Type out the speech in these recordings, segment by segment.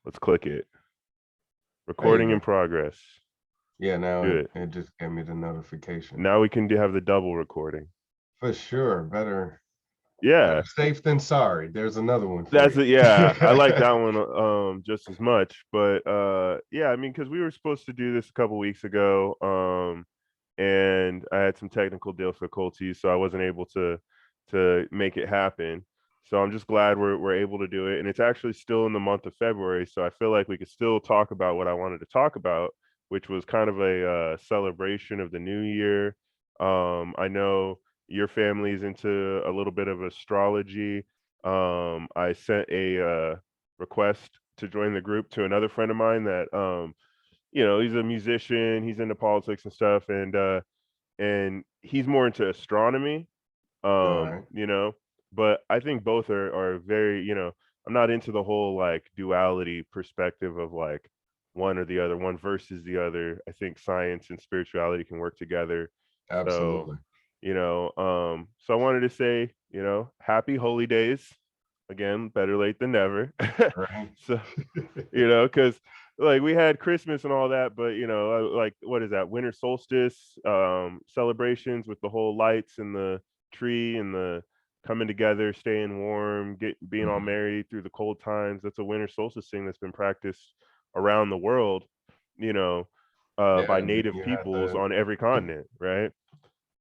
Let's click it. There you Recording in go. progress. Yeah, now Do it, it. it just gave me the notification. Now we can have the double recording. For sure. Better Yeah. safe than sorry. There's another one for That's you. it. Yeah. I like that one just as much. But yeah, I mean, because we were supposed to do this a couple weeks ago. And I had some technical difficulties, so I wasn't able to make it happen. So I'm just glad we're able to do it, and it's actually still in the month of February, so I feel like we could still talk about what I wanted to talk about, which was kind of a celebration of the new year. I know your family's into a little bit of astrology. I sent a request to join the group to another friend of mine that he's a musician, he's into politics and stuff, and he's more into astronomy. All right. You know, but I think both are very, I'm not into the whole like duality perspective of like one or the other, one versus the other. I think science and spirituality can work together. So, Absolutely. so I wanted to say, happy holy days. Again, better late than never. Right. So, because like we had Christmas and all that, but like what is that? Winter solstice celebrations with the whole lights and the tree and the coming together, staying warm, being all Mhm. merry through the cold times. That's a winter solstice thing that's been practiced around the world, you know, by Yeah. Then native you had peoples on every continent, right?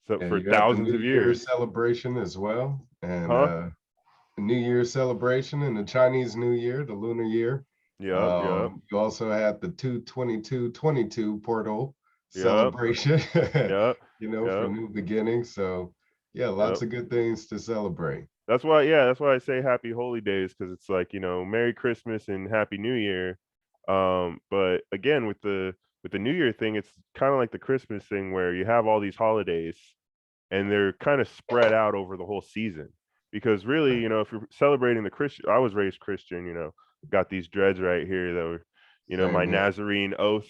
So yeah, for you got the thousands New of Year's years, celebration as well. And huh? the New Year's celebration and the Chinese New Year, the lunar year. Yep, yep, You also had the 22222 portal yep, celebration, yep, for yep, new beginnings. So yeah, lots yep. of good things to celebrate. That's why, yeah, that's why I say happy holy days because it's like Merry Christmas and Happy New Year. But again, with the New Year thing, it's kind of like the Christmas thing where you have all these holidays and they're kind of spread out over the whole season. Because really, Right. if you're celebrating the Christian, I was raised Christian, got these dreads right here that were, my Same here. Nazarene oath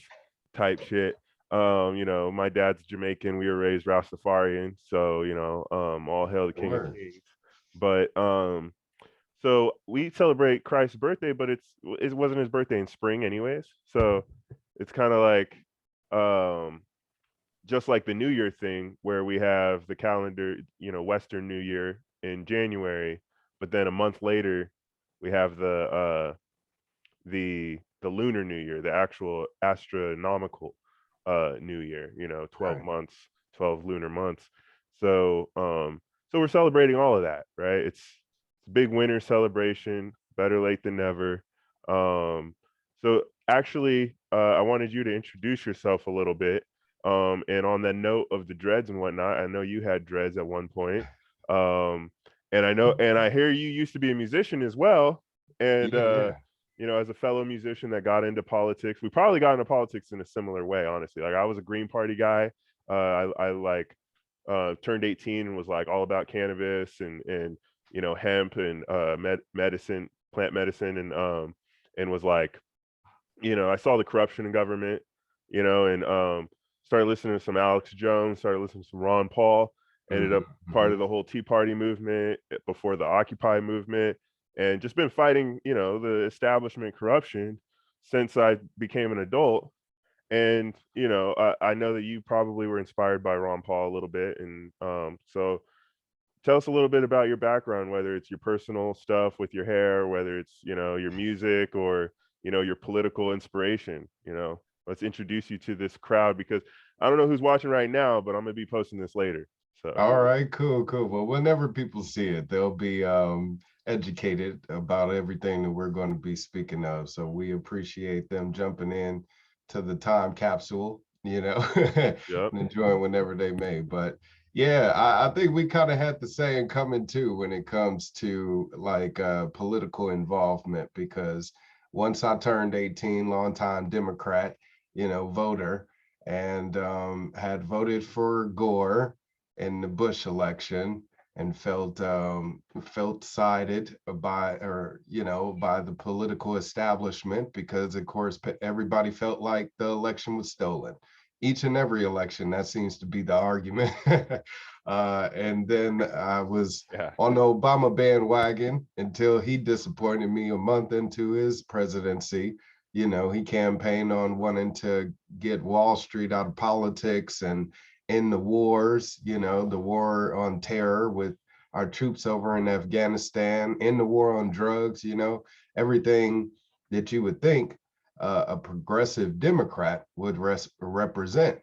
type shit. My dad's Jamaican. We were raised Rastafarian, so all hail the King of Word. Kings. But so we celebrate Christ's birthday, but it wasn't his birthday in spring anyways. So it's kind of like um just like the New Year thing where we have the calendar, Western New Year in January, but then a month later we have the lunar New Year, the actual astronomical New Year, 12 Right. months, 12 lunar months. So so we're celebrating all of that, right? It's a big winter celebration, better late than never. So actually I wanted you to introduce yourself a little bit. And on that note of the dreads and whatnot, I know you had dreads at one point. Um, and I hear you used to be a musician as well. And Yeah, yeah. as a fellow musician that got into politics, we probably got into politics in a similar way, honestly. Like I was a Green Party guy. I like turned 18 and was like all about cannabis and hemp and medicine, plant medicine, and was like, I saw the corruption in government, and started listening to some Alex Jones, started listening to some Ron Paul, ended up Hmm. part Hmm. of the whole Tea Party movement before the Occupy movement, and just been fighting, the establishment corruption since I became an adult. And I know that you probably were inspired by Ron Paul a little bit, and so tell us a little bit about your background, whether it's your personal stuff with your hair, whether it's your music, or your political inspiration. Let's introduce you to this crowd because I don't know who's watching right now, but I'm gonna be posting this later. So All right, cool, cool. Well, whenever people see it, they'll be educated about everything that we're going to be speaking of. So we appreciate them jumping in to the time capsule, and yep. enjoying whenever they may. But yeah, I think we kind of had the same coming too when it comes to like political involvement, because once I turned 18, longtime Democrat, voter, and had voted for Gore in the Bush election, and felt sided by the political establishment, because of course everybody felt like the election was stolen. each and every election, that seems to be the argument. And then I was Yeah. on the Obama bandwagon until he disappointed me a month into his presidency. You know, he campaigned on wanting to get Wall Street out of politics and end the wars, you know, the war on terror with our troops over in Afghanistan, end the war on drugs, you know, everything that you would think a progressive Democrat would represent.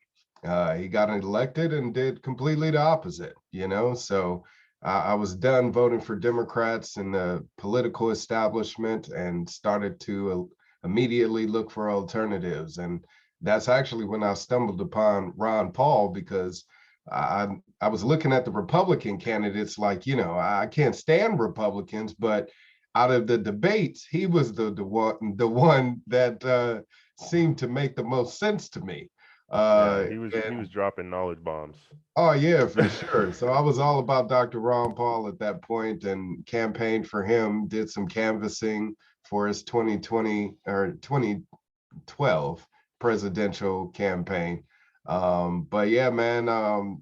He got elected and did completely the opposite, you know. So I was done voting for Democrats and the political establishment and started to immediately look for alternatives. And that's actually when I stumbled upon Ron Paul, because I I was looking at the Republican candidates like, you know, I can't stand Republicans, but out of the debates, he was the one that seemed to make the most sense to me. Yeah, Uh, he was and dropping knowledge bombs. oh yeah, for sure. So I was all about Dr. Ron Paul at that point and campaigned for him, did some canvassing for his 2020 or 2012 presidential campaign. But yeah, man,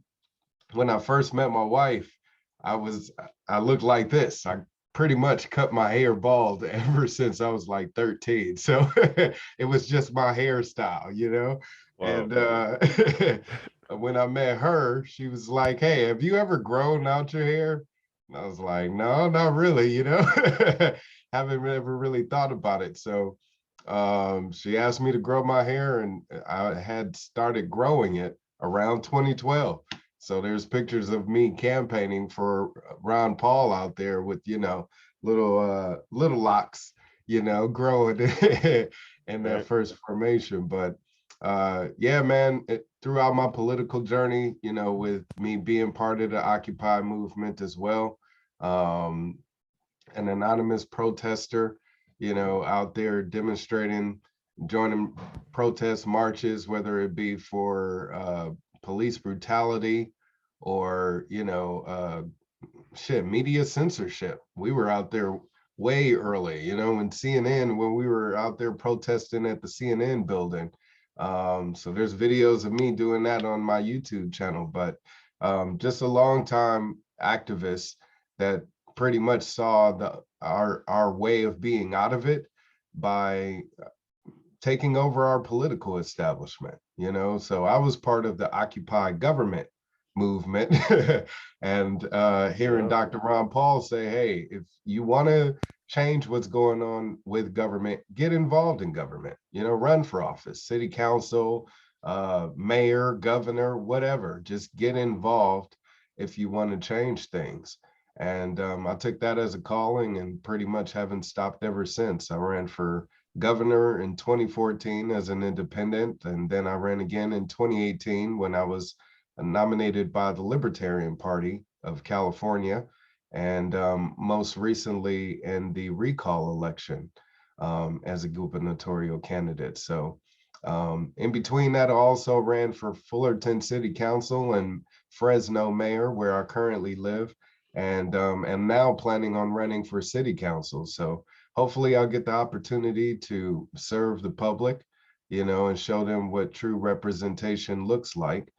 when I first met my wife, I was I looked like this. I pretty much cut my hair bald ever since I was like 13. So it was just my hairstyle, you know. Wow. And when I met her, she was like, "Hey, have you ever grown out your hair?" And I was like, "No, not really, you know." Haven't ever really thought about it. So she asked me to grow my hair, and I had started growing it around 2012. So there's pictures of me campaigning for Ron Paul out there with, you know, little locks, you know, growing in that Right. first formation. But yeah, man, throughout my political journey, you know, with me being part of the Occupy movement as well, um, an anonymous protester, you know, out there demonstrating, joining protest marches, whether it be for police brutality or, you know, media censorship. We were out there way early, you know, in CNN when we were out there protesting at the CNN building. So there's videos of me doing that on my YouTube channel, but just a long time activist that pretty much saw our way of being out of it by taking over our political establishment, you know. So I was part of the Occupy government movement. And hearing Yeah. Dr. Ron Paul say, hey, if you want to change what's going on with government, get involved in government, you know, run for office, city council, mayor, governor, whatever, just get involved if you want to change things. And I took that as a calling and pretty much haven't stopped ever since. I ran for governor in 2014 as an independent, and then I ran again in 2018 when I was nominated by the Libertarian Party of California, and most recently in the recall election as a gubernatorial candidate. So in between that, I also ran for Fullerton City Council and Fresno Mayor, where I currently live, and am now planning on running for City Council. So hopefully I'll get the opportunity to serve the public, you know, and show them what true representation looks like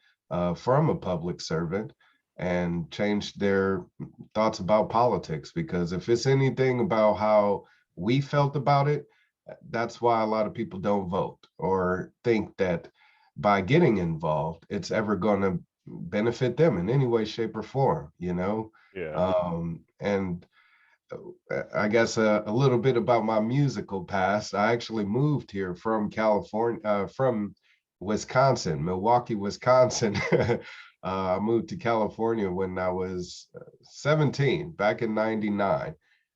from a public servant and change their thoughts about politics. Because if it's anything about how we felt about it, that's why a lot of people don't vote or think that by getting involved, it's ever going to benefit them in any way, shape, or form, you know? Yeah. And I guess a little bit about my musical past. I actually moved here from California, from Wisconsin, Milwaukee, Wisconsin. I moved to California when I was 17, back in '99.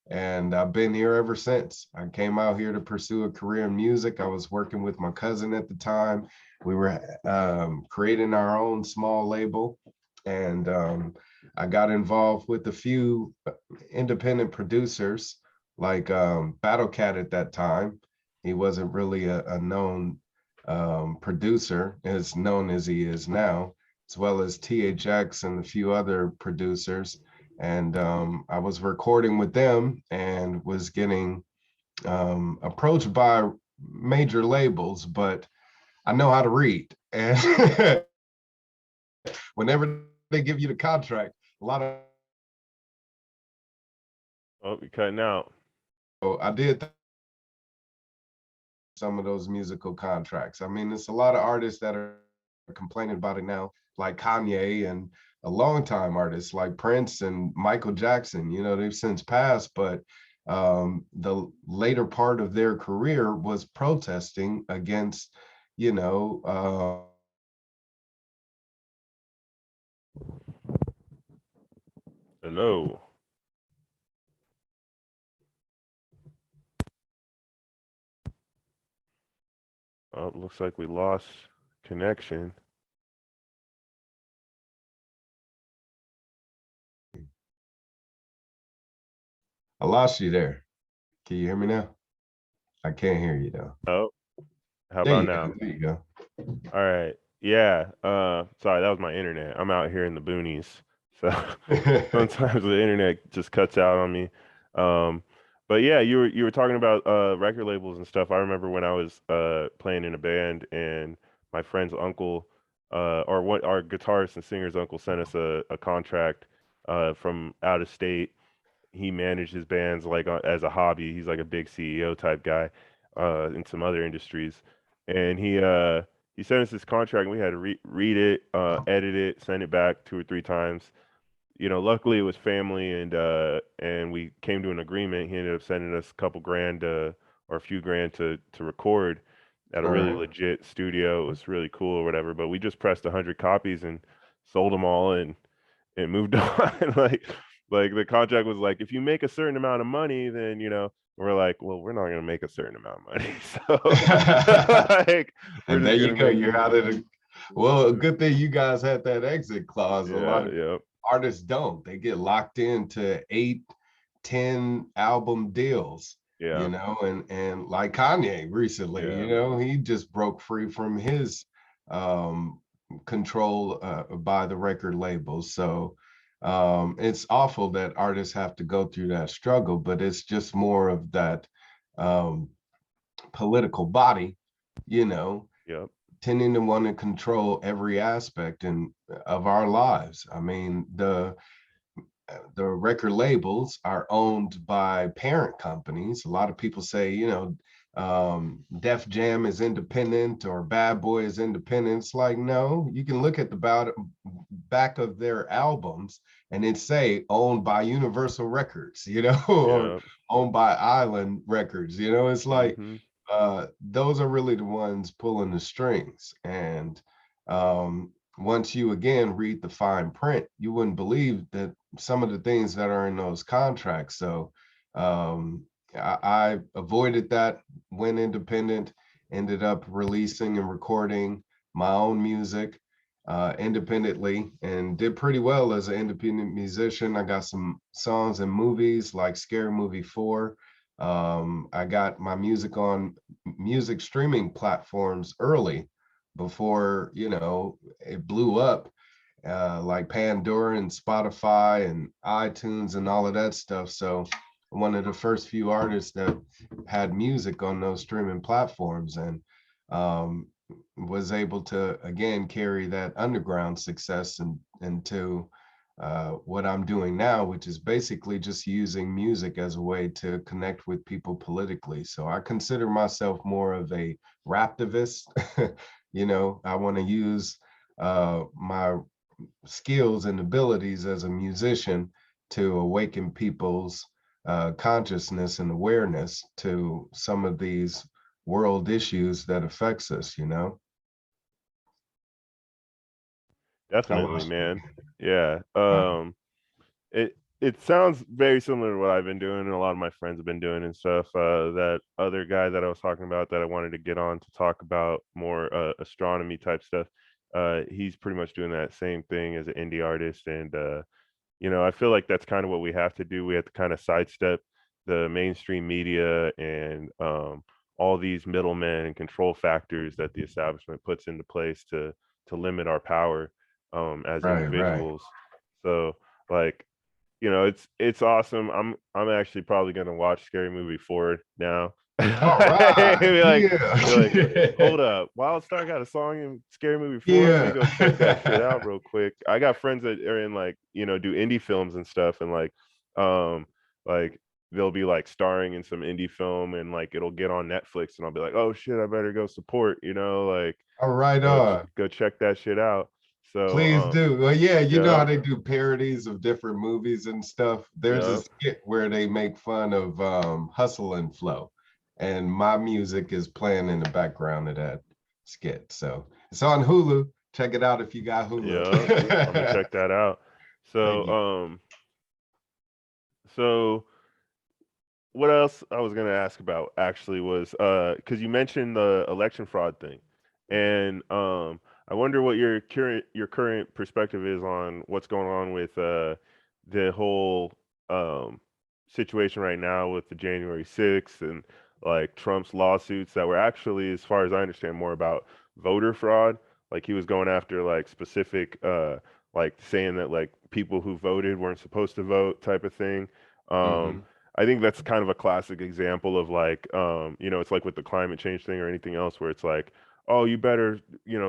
And I've been here ever since. I came out here to pursue a career in music. I was working with my cousin at the time. We were creating our own small label. And I got involved with a few independent producers like Battle Cat at that time. He wasn't really a known producer as known as he is now, as well as THX and a few other producers. And I was recording with them and was getting approached by major labels, but I know how to read. And whenever they give you the contract, a lot of Oh, you're cutting out. I did some of those musical contracts. I mean, it's a lot of artists that are complaining about it now, like Kanye and a longtime artists like Prince and Michael Jackson. You know, they've since passed, but the later part of their career was protesting against, you know, Hello. Oh, looks like we lost connection. I lost you there. Can you hear me now? I can't hear you though. Oh, how There about you now? go. There you go. All right. Yeah. Sorry, that was my internet. I'm out here in the boonies, so sometimes the internet just cuts out on me. Um, but yeah, you were talking about record labels and stuff. I remember when I was playing in a band, and my friend's uncle, or what our guitarist and singer's uncle sent us a contract from out of state. He manages bands like as a hobby. He's like a big CEO type guy in some other industries, and he sent us this contract, and we had to read it, edit it, send it back 2 or 3 times. Luckily it was family, and we came to an agreement. He ended up sending us a couple grand or a few grand to record at a All really right. legit studio. It was really cool or whatever. But we just pressed 100 copies and sold them all, and moved on. Like the contract was like, if you make a certain amount of money, then we're like, well, we're not gonna make a certain amount of money, so like we're And there just you gonna go. make You're music. out of the. Well, a good thing you guys had that exit clause. A lot Yeah, of yeah, artists don't. They get locked into 8, 10 album deals, yeah, and like Kanye recently, yeah, he just broke free from his um control by the record labels. So it's awful that artists have to go through that struggle, but it's just more of that um political body, you know, yep, tending to want to control every aspect of our lives. I mean, the record labels are owned by parent companies. A lot of people say, Def Jam is independent or Bad Boy is independent. It's like, no, you can look at the back of their albums and it say owned by Universal Records, or yep, owned by Island Records. It's like mm-hmm, those are really the ones pulling the strings. And once you again read the fine print, you wouldn't believe that some of the things that are in those contracts. So I avoided that, went independent, ended up releasing and recording my own music independently, and did pretty well as an independent musician. I got some songs in movies like Scary Movie 4. I got my music on music streaming platforms early before, it blew up, like Pandora and Spotify and iTunes and all of that stuff. So one of the first few artists that had music on those streaming platforms, and um, was able to again carry that underground success into what I'm doing now, which is basically just using music as a way to connect with people politically. So I consider myself more of a raptivist. I want to use my skills and abilities as a musician to awaken people's consciousness and awareness to some of these world issues that affects us. I definitely, lost you man. again. Yeah. It sounds very similar to what I've been doing and a lot of my friends have been doing and stuff. That other guy that I was talking about that I wanted to get on to talk about more astronomy type stuff. He's pretty much doing that same thing as an indie artist, and I feel like that's kind of what we have to do. We have to kind of sidestep the mainstream media and all these middlemen and control factors that the establishment puts into place to limit our power as Right, right. individuals. So like it's awesome. I'm actually probably gonna watch Scary Movie 4 now All right. Be like, you're like, Yeah. hold up, Wildstar got a song in Scary Movie 4. Let me Yeah. go check that shit out real quick. I got friends that are in like, do indie films and stuff, and um, like they'll be like starring in some indie film, and like it'll get on Netflix, and I'll be like, oh shit, I better go support, like All right on. go check that shit out. So, Please do. Well, yeah, you know how yeah, they do parodies of different movies and stuff. There's a yeah, skit where they make fun of Hustle and Flow, and my music is playing in the background of that skit. So it's on Hulu. Check it out if you got yeah. I'm gonna Hulu. check that out. So, Thank you. so what else I was gonna ask about actually was because you mentioned the election fraud thing, and I wonder what your current perspective is on what's going on with the whole um situation right now with the January 6th and like Trump's lawsuits that were actually, as far as I understand, more about voter fraud. Like he was going after like specific like saying that like people who voted weren't supposed to vote type of thing. Um, Hmm. I think that's kind of a classic example of like, it's like with the climate change thing or anything else where it's like, oh, you better,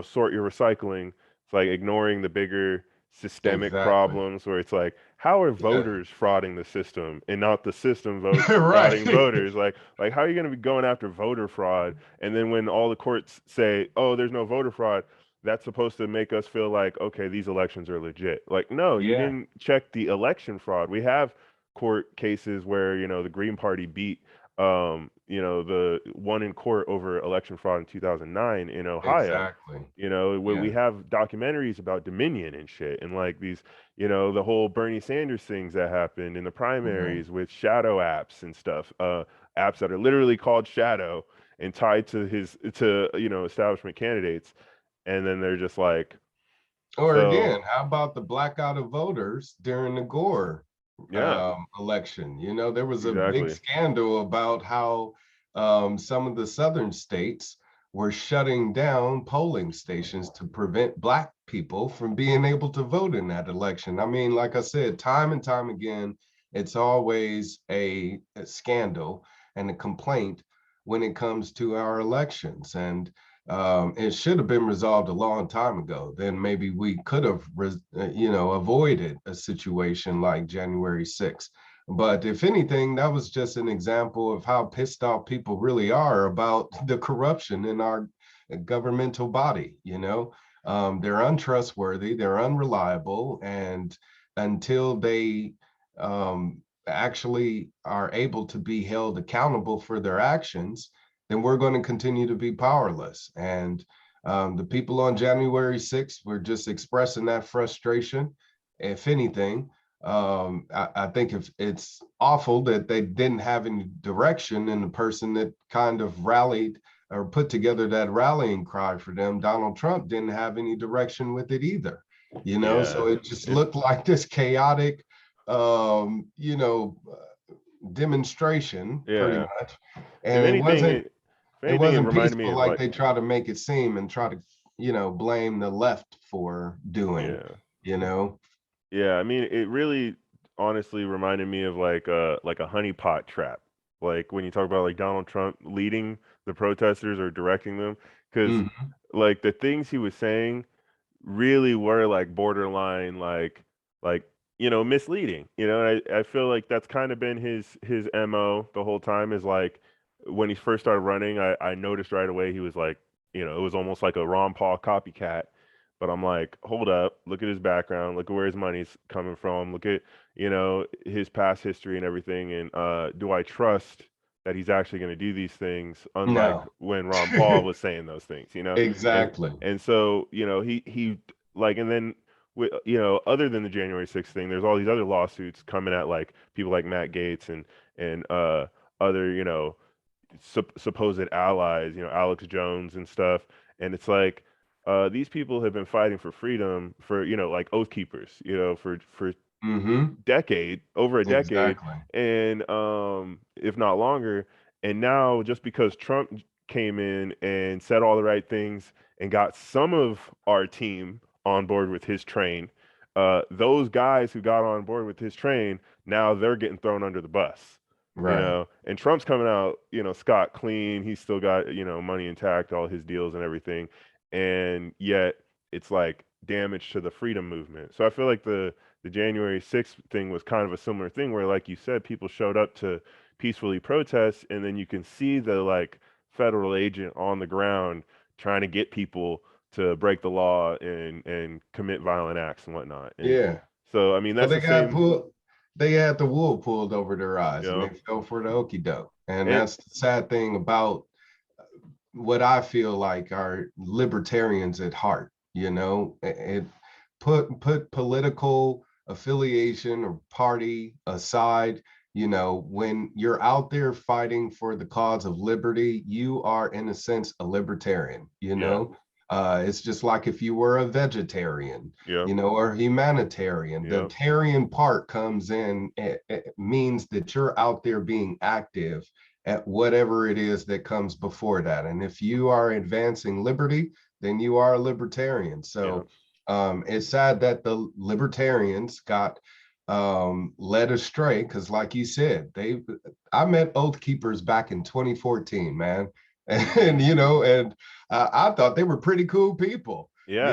sort your recycling. It's like ignoring the bigger systemic Exactly. problems where it's like, how are Yeah. voters frauding the system and not the system vote Right. frauding voters? Like how are you going to be going after voter fraud? And then when all the courts say, oh, there's no voter fraud, that's supposed to make us feel like, okay, these elections are legit. Like, no, you Yeah. didn't check the election fraud. We have court cases where the Green Party beat the one in court over election fraud in 2009 in Ohio. Exactly. When we Yeah. have documentaries about Dominion and shit, and like these, the whole Bernie Sanders things that happened in the Right. primaries with shadow apps and stuff, apps that are literally called shadow and tied to establishment candidates, and then they're just like, Or so again, how about the blackout of voters during the Gore yeah, election? You know, there was a big exactly, scandal about how some of the southern states were shutting down polling stations to prevent Black people from being able to vote in that election. I mean, like I said, time and time again, it's always a scandal and a complaint when it comes to our elections. And it should have been resolved a long time ago. Then maybe we could have, avoided a situation like January 6th. But if anything, that was just an example of how pissed off people really are about the corruption in our governmental body. They're untrustworthy, they're unreliable, and until they actually are able to be held accountable for their actions, then we're going to continue to be powerless. And the people on January 6th were just expressing that frustration. If anything, I think if it's awful that they didn't have any direction, and the person that kind of rallied or put together that rallying cry for them, Donald Trump, didn't have any direction with it either. yeah, So it just it looked like this chaotic, um, you know, demonstration pretty yeah. much, If and it anything, wasn't it if it anything, it wasn't reminded me peaceful of like like, they try to make it seem and try to blame the left for doing. yeah, You know, yeah. I mean, it really, honestly, reminded me of like a honeypot trap. Like when you talk about like Donald Trump leading the protesters or directing them, because mm, like the things he was saying really were like borderline like misleading. And I feel like that's kind of been his MO the whole time. Is like when he first started running, I noticed right away he was like, it was almost like a Ron Paul copycat. But I'm like, hold up, look at his background, look at where his money's coming from, look at his past history and everything, and do I trust that he's actually going to do these things, unlike no, when Ron Paul was saying those things. and exactly. and so he like, and then other than the January 6th thing, there's all these other lawsuits coming at like people like Matt Gaetz and other supposed allies, Alex Jones and stuff. And it's like these people have been fighting for freedom for like oath keepers, for Mm-hmm. over a decade, Exactly. and if not longer. And now just because Trump came in and said all the right things and got some of our team on board with his train, those guys who got on board with his train, now they're getting thrown under the bus. Right. and Trump's coming out, scot clean. He's still got, money intact, all his deals and everything. And yet it's like damage to the freedom movement. So I feel like the January 6th thing was kind of a similar thing where, like you said, people showed up to peacefully protest, and then you can see the like federal agent on the ground trying to get people to break the law and commit violent acts and whatnot. And Yeah. so, I mean, Well, that's the same, they had the wool pulled over their eyes and you they fell for the okey doke. And and that's the sad thing about what I feel like are libertarians at heart. It put political affiliation or party aside. When you're out there fighting for the cause of liberty, you are in a sense a libertarian. yeah, It's just like if you were a vegetarian, yeah, or humanitarian. The yeah, tarian part comes in, it means that you're out there being active at whatever it is that comes before that. And if you are advancing liberty, then you are a libertarian. yeah, So it's sad that the libertarians got led astray because, like you said, I met Oath Keepers back in 2014, man. And I thought they were pretty cool people. yeah.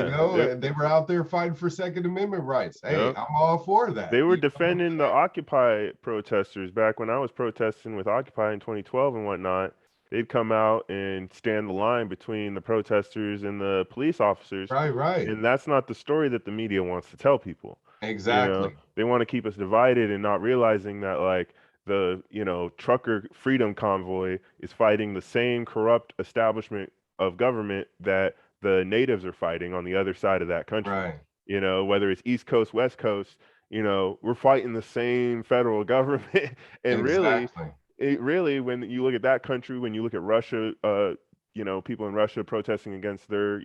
And they were out there fighting for Second Amendment rights. Hey, Yeah. I'm all for that. They were You know what I'm defending the saying? Occupy protesters back when I was protesting with Occupy in 2012 and whatnot. They'd come out and stand the line between the protesters and the police officers. Right, right. And that's not the story that the media wants to tell people. Exactly. They want to keep us divided and not realizing that, like, the, trucker freedom convoy is fighting the same corrupt establishment of government that the natives are fighting on the other side of that country. Right. Whether it's East Coast, West Coast, we're fighting the same federal government. And really, Exactly. when you look at that country, when you look at Russia, people in Russia protesting against their,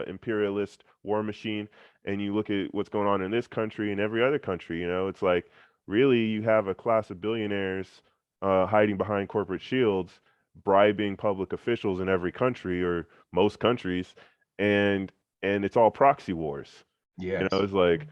imperialist war machine, and you look at what's going on in this country and every other country, it's like really you have a class of billionaires hiding behind corporate shields, bribing public officials in every country or most countries, and it's all proxy wars. Yes. It's like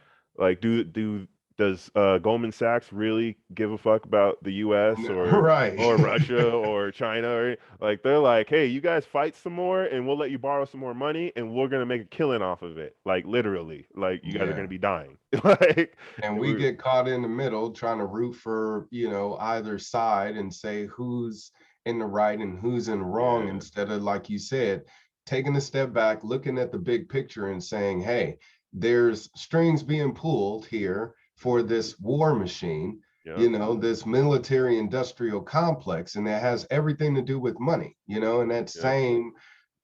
does Goldman Sachs really give a fuck about the U.S. Right. or Russia or China? Or like they're like, hey, you guys fight some more, and we'll let you borrow some more money, and we're gonna make a killing off of it. Like literally, like you guys are Yeah. gonna be dying. Like And and we we're get caught in the middle trying to root for, either side and say who's in the right and who's in the wrong yeah, instead of, like you said, taking a step back, looking at the big picture and saying, hey, there's strings being pulled here for this war machine, yeah, this military industrial complex, and it has everything to do with money, and that yeah, same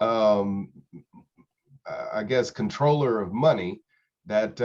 um I guess, controller of money, that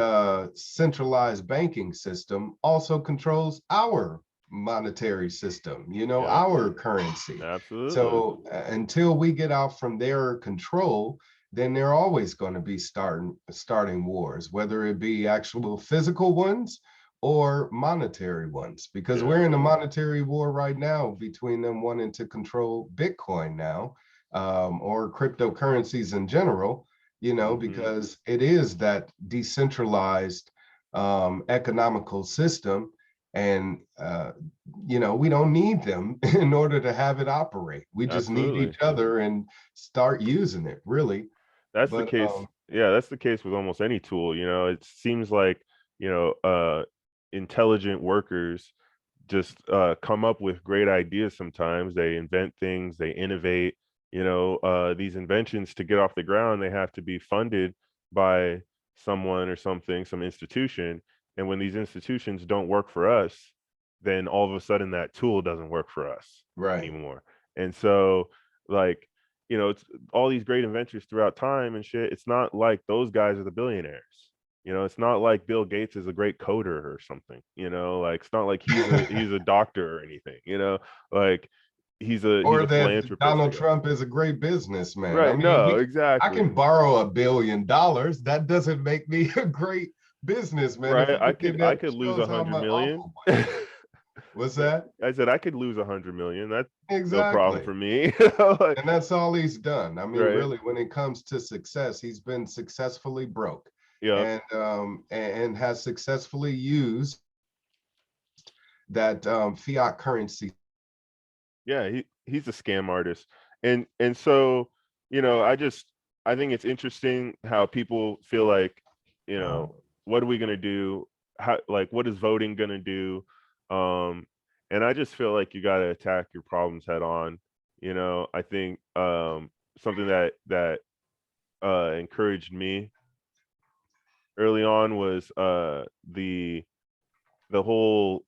centralized banking system also controls our monetary system, yeah, our currency. absolutely, So until we get out from their control, then they're always going to be starting wars, whether it be actual physical ones or monetary ones, because yeah, we're in a monetary war right now between them wanting to control Bitcoin now, or cryptocurrencies in general, hmm, because it is that decentralized economical system. And, we don't need them in order to have it operate. We just need absolutely. each other and start using it, really. That's the But case. Yeah, that's the case with almost any tool. It seems like, you know, uh, intelligent workers just come up with great ideas sometimes. They invent things, they innovate. These inventions to get off the ground, they have to be funded by someone or something, some institution. And when these institutions don't work for us, then all of a sudden that tool doesn't work for us right. anymore. And so, like, it's all these great inventors throughout time and shit. It's not like those guys are the billionaires. It's not like Bill Gates is a great coder or something. Like it's not like he's a doctor or anything. Like he's Or a that philanthropist, I Donald guess. Trump is a great businessman. I Right? mean, No, I can exactly. borrow $1 billion. That doesn't make me a great businessman. If Right? anything, I that could lose shows a I'm hundred an million. awful one. What's that? I said I could lose 100 million. That's no problem Exactly. for me. Like, And that's all he's done. I mean, right? really, when it comes to success, he's been successfully broke, Yep. and has successfully used that fiat currency. Yeah, he's a scam artist. And so, I think it's interesting how people feel like, what are we gonna do? How, like, what is voting gonna do? Um, and I just feel like you gotta attack your problems head on. I think something that encouraged me early on was the whole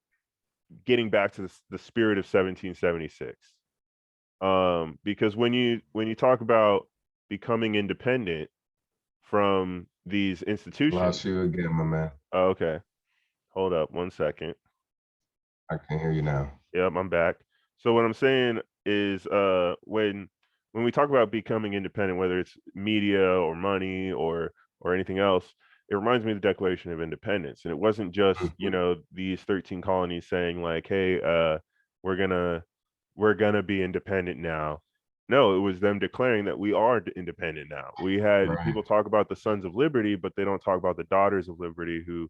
getting back to the spirit of 1776. Because when you talk about becoming independent from these institutions. Lost you again, my man. Oh, okay, hold up one second. I can hear you now. Yep, I'm back. So what I'm saying is, when we talk about becoming independent, whether it's media or money or anything else, it reminds me of the Declaration of Independence. And it wasn't just, Mhm. these 13 colonies saying like, hey, we're gonna we're gonna be independent now. No, it was them declaring that we are independent now. We had Right. people talk about the Sons of Liberty, but they don't talk about the Daughters of Liberty, who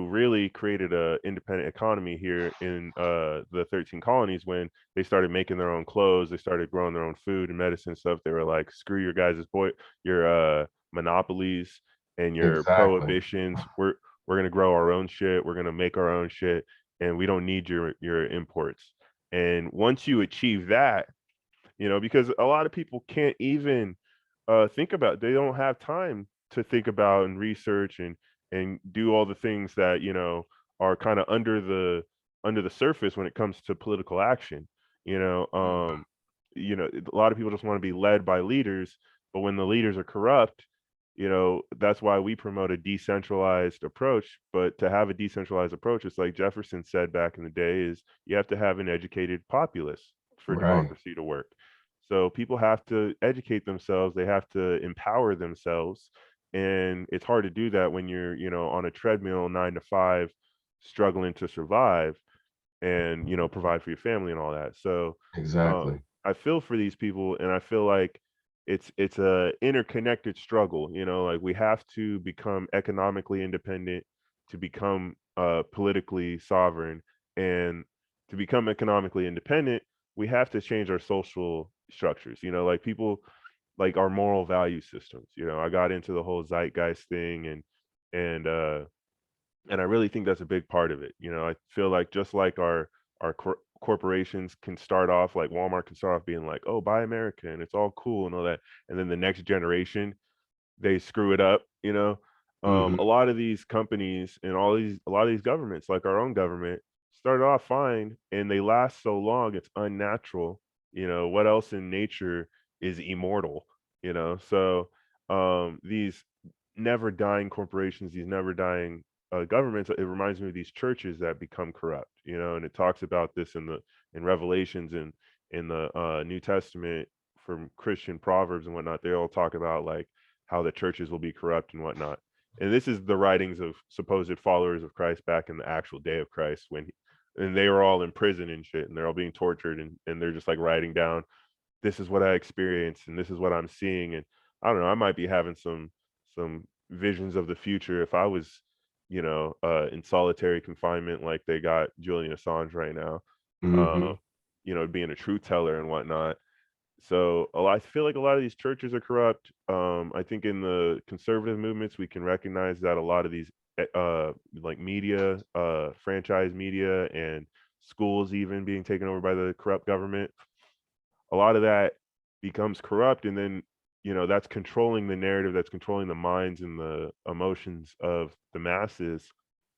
really created a independent economy here in the 13 colonies. When they started making their own clothes, they started growing their own food and medicine stuff. They were like, screw your monopolies and your Exactly. prohibitions. We're gonna grow our own shit. We're gonna make our own shit, and we don't need your imports. And once you achieve that, because a lot of people can't even think about, they don't have time to think about and research and do all the things that are kind of under the surface when it comes to political action. you know um a lot of people just want to be led by leaders, but when the leaders are corrupt, that's why we promote a decentralized approach. But to have a decentralized approach, it's like Jefferson said back in the day, is you have to have an educated populace for Right. democracy to work. So people have to educate themselves, they have to empower themselves. And it's hard to do that when you're, on a treadmill 9 to 5, struggling to survive and, provide for your family and all that. So Exactly. I feel for these people, and I feel like it's a interconnected struggle. Like, we have to become economically independent to become politically sovereign. And to become economically independent, we have to change our social structures, like people, like our moral value systems. I got into the whole zeitgeist thing, and and I really think that's a big part of it. I feel like, just like our corporations can start off, like Walmart can start off being like, "Oh, buy America," and it's all cool and all that, and then the next generation, they screw it up. A Hmm. lot of these companies and a lot of these governments, like our own government, started off fine and they last so long, it's unnatural. What else in nature is immortal? So these never dying corporations, these never dying governments, it reminds me of these churches that become corrupt. And it talks about this in Revelations and in the New Testament, from Christian proverbs and whatnot. They all talk about like how the churches will be corrupt and whatnot. And this is the writings of supposed followers of Christ back in the actual day of Christ, and they were all in prison and shit, and they're all being tortured, and they're just like writing down, this is what I experienced and this is what I'm seeing. And I don't know, I might be having some visions of the future if I was, in solitary confinement like they got Julian Assange right now. Hmm. Uh, being a truth teller and whatnot. So I feel like a lot of these churches are corrupt. I think in the conservative movements, we can recognize that a lot of these, like media, franchise media, and schools even being taken over by the corrupt government, a lot of that becomes corrupt. And then, that's controlling the narrative, that's controlling the minds and the emotions of the masses.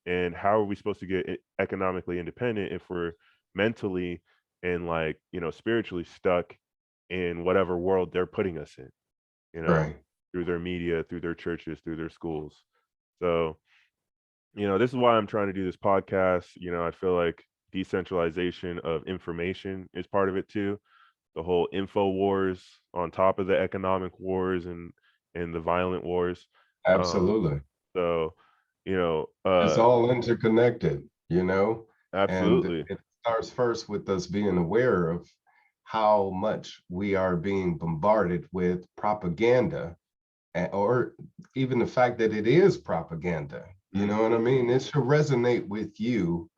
And how are we supposed to get economically independent if we're mentally and, like, spiritually stuck in whatever world they're putting us in, you know, Right. through their media, through their churches, through their schools. So, this is why I'm trying to do this podcast. I feel like decentralization of information is part of it too. The whole info wars on top of the economic wars and the violent wars. Um, Absolutely. so, It's all interconnected, and absolutely. it starts first with us being aware of how much we are being bombarded with propaganda, or even the fact that it is propaganda. You Mm, know what I mean? It should resonate with you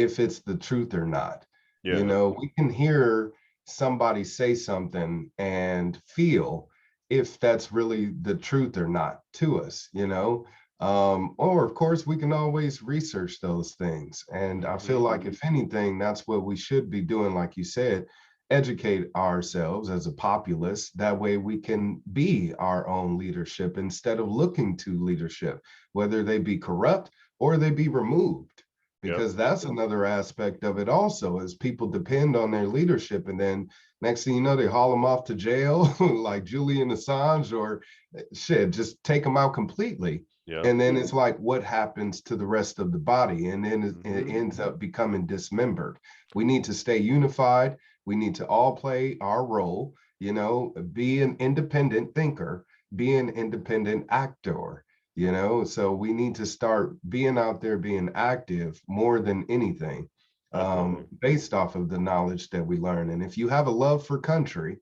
if it's the truth or not. You Yeah. know, we can hear somebody say something and feel if that's really the truth or not to us, you know. Or of course, we can always research those things. And I feel Hmm. like, if anything, that's what we should be doing, like you said, educate ourselves as a populace. That way we can be our own leadership instead of looking to leadership, whether they be corrupt or they be removed. Yep. Because that's another aspect of it also, is people depend on their leadership, and then next thing you know, they haul them off to jail like Julian Assange, or shit, just take them out completely. Yep. And then it's like, what happens to the rest of the body? And then it Hmm. ends up becoming dismembered. We need to stay unified. We need to all play our role, you know, be an independent thinker, be an independent actor, you know. So we need to start being out there, being active more than anything, Definitely. based off of the knowledge that we learn. And if you have a love for country,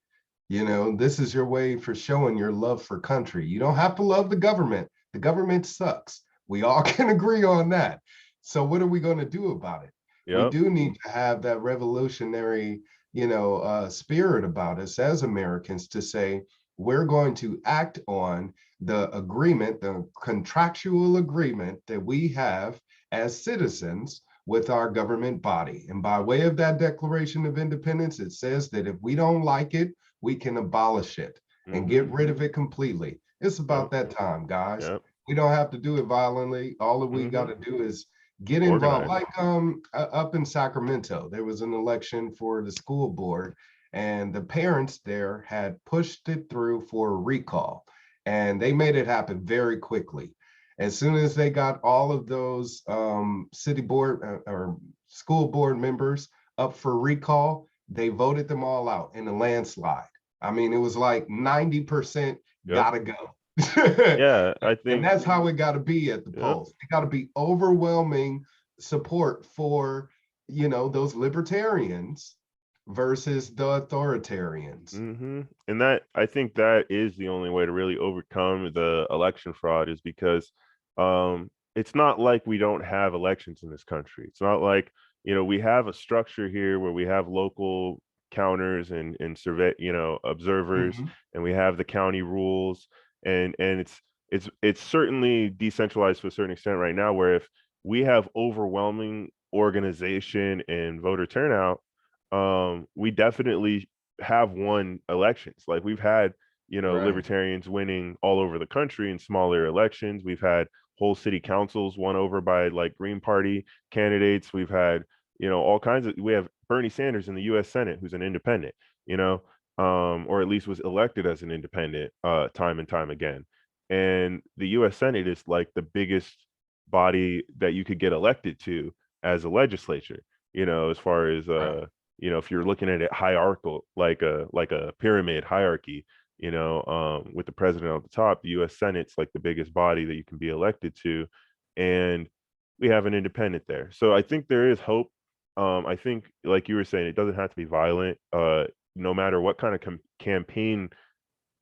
you know, this is your way for showing your love for country. You don't have to love the government. The government sucks. We all can agree on that. So what are we going to do about it? We Yep. do need to have that revolutionary, you know, spirit about us as Americans, to say we're going to act on the agreement, the contractual agreement that we have as citizens with our government body. And by way of that Declaration of Independence, it says that if we don't like it, we can abolish it and Hmm. get rid of it completely. It's Yep. about that time, guys. Yep. We don't have to do it violently. All that we got Hmm. to do is get involved. Organize. Like up in Sacramento, there was an election for the school board, and the parents there had pushed it through for a recall, and they made it happen very quickly. As soon as they got all of those city board or school board members up for recall, they voted them all out in a landslide. I mean, it was like 90% Yep. gotta go. Yeah. I And think. that's how it got to be at the Yep. polls. It got to be overwhelming support for, you know, those libertarians versus the authoritarians. And that, I think that is the only way to really overcome the election fraud, is because it's not like we don't have elections in this country. It's not like, we have a structure here where we have local counters and survey, observers, Mhm. and we have the county rules, and it's certainly decentralized to a certain extent right now, where if we have overwhelming organization and voter turnout, we definitely have won elections. Like we've had, Right. libertarians winning all over the country in smaller elections. We've had whole city councils won over by like Green Party candidates. We've had, all kinds of, we have Bernie Sanders in the US Senate, who's an independent, or at least was elected as an independent time and time again. And the US Senate is like the biggest body that you could get elected to as a legislature, as far as Right. if you're looking at it hierarchical, like a pyramid hierarchy, with the president at the top, the U.S. Senate's like the biggest body that you can be elected to, and we have an independent there. So I think there is hope. I think, like you were saying, it doesn't have to be violent. No matter what kind of campaign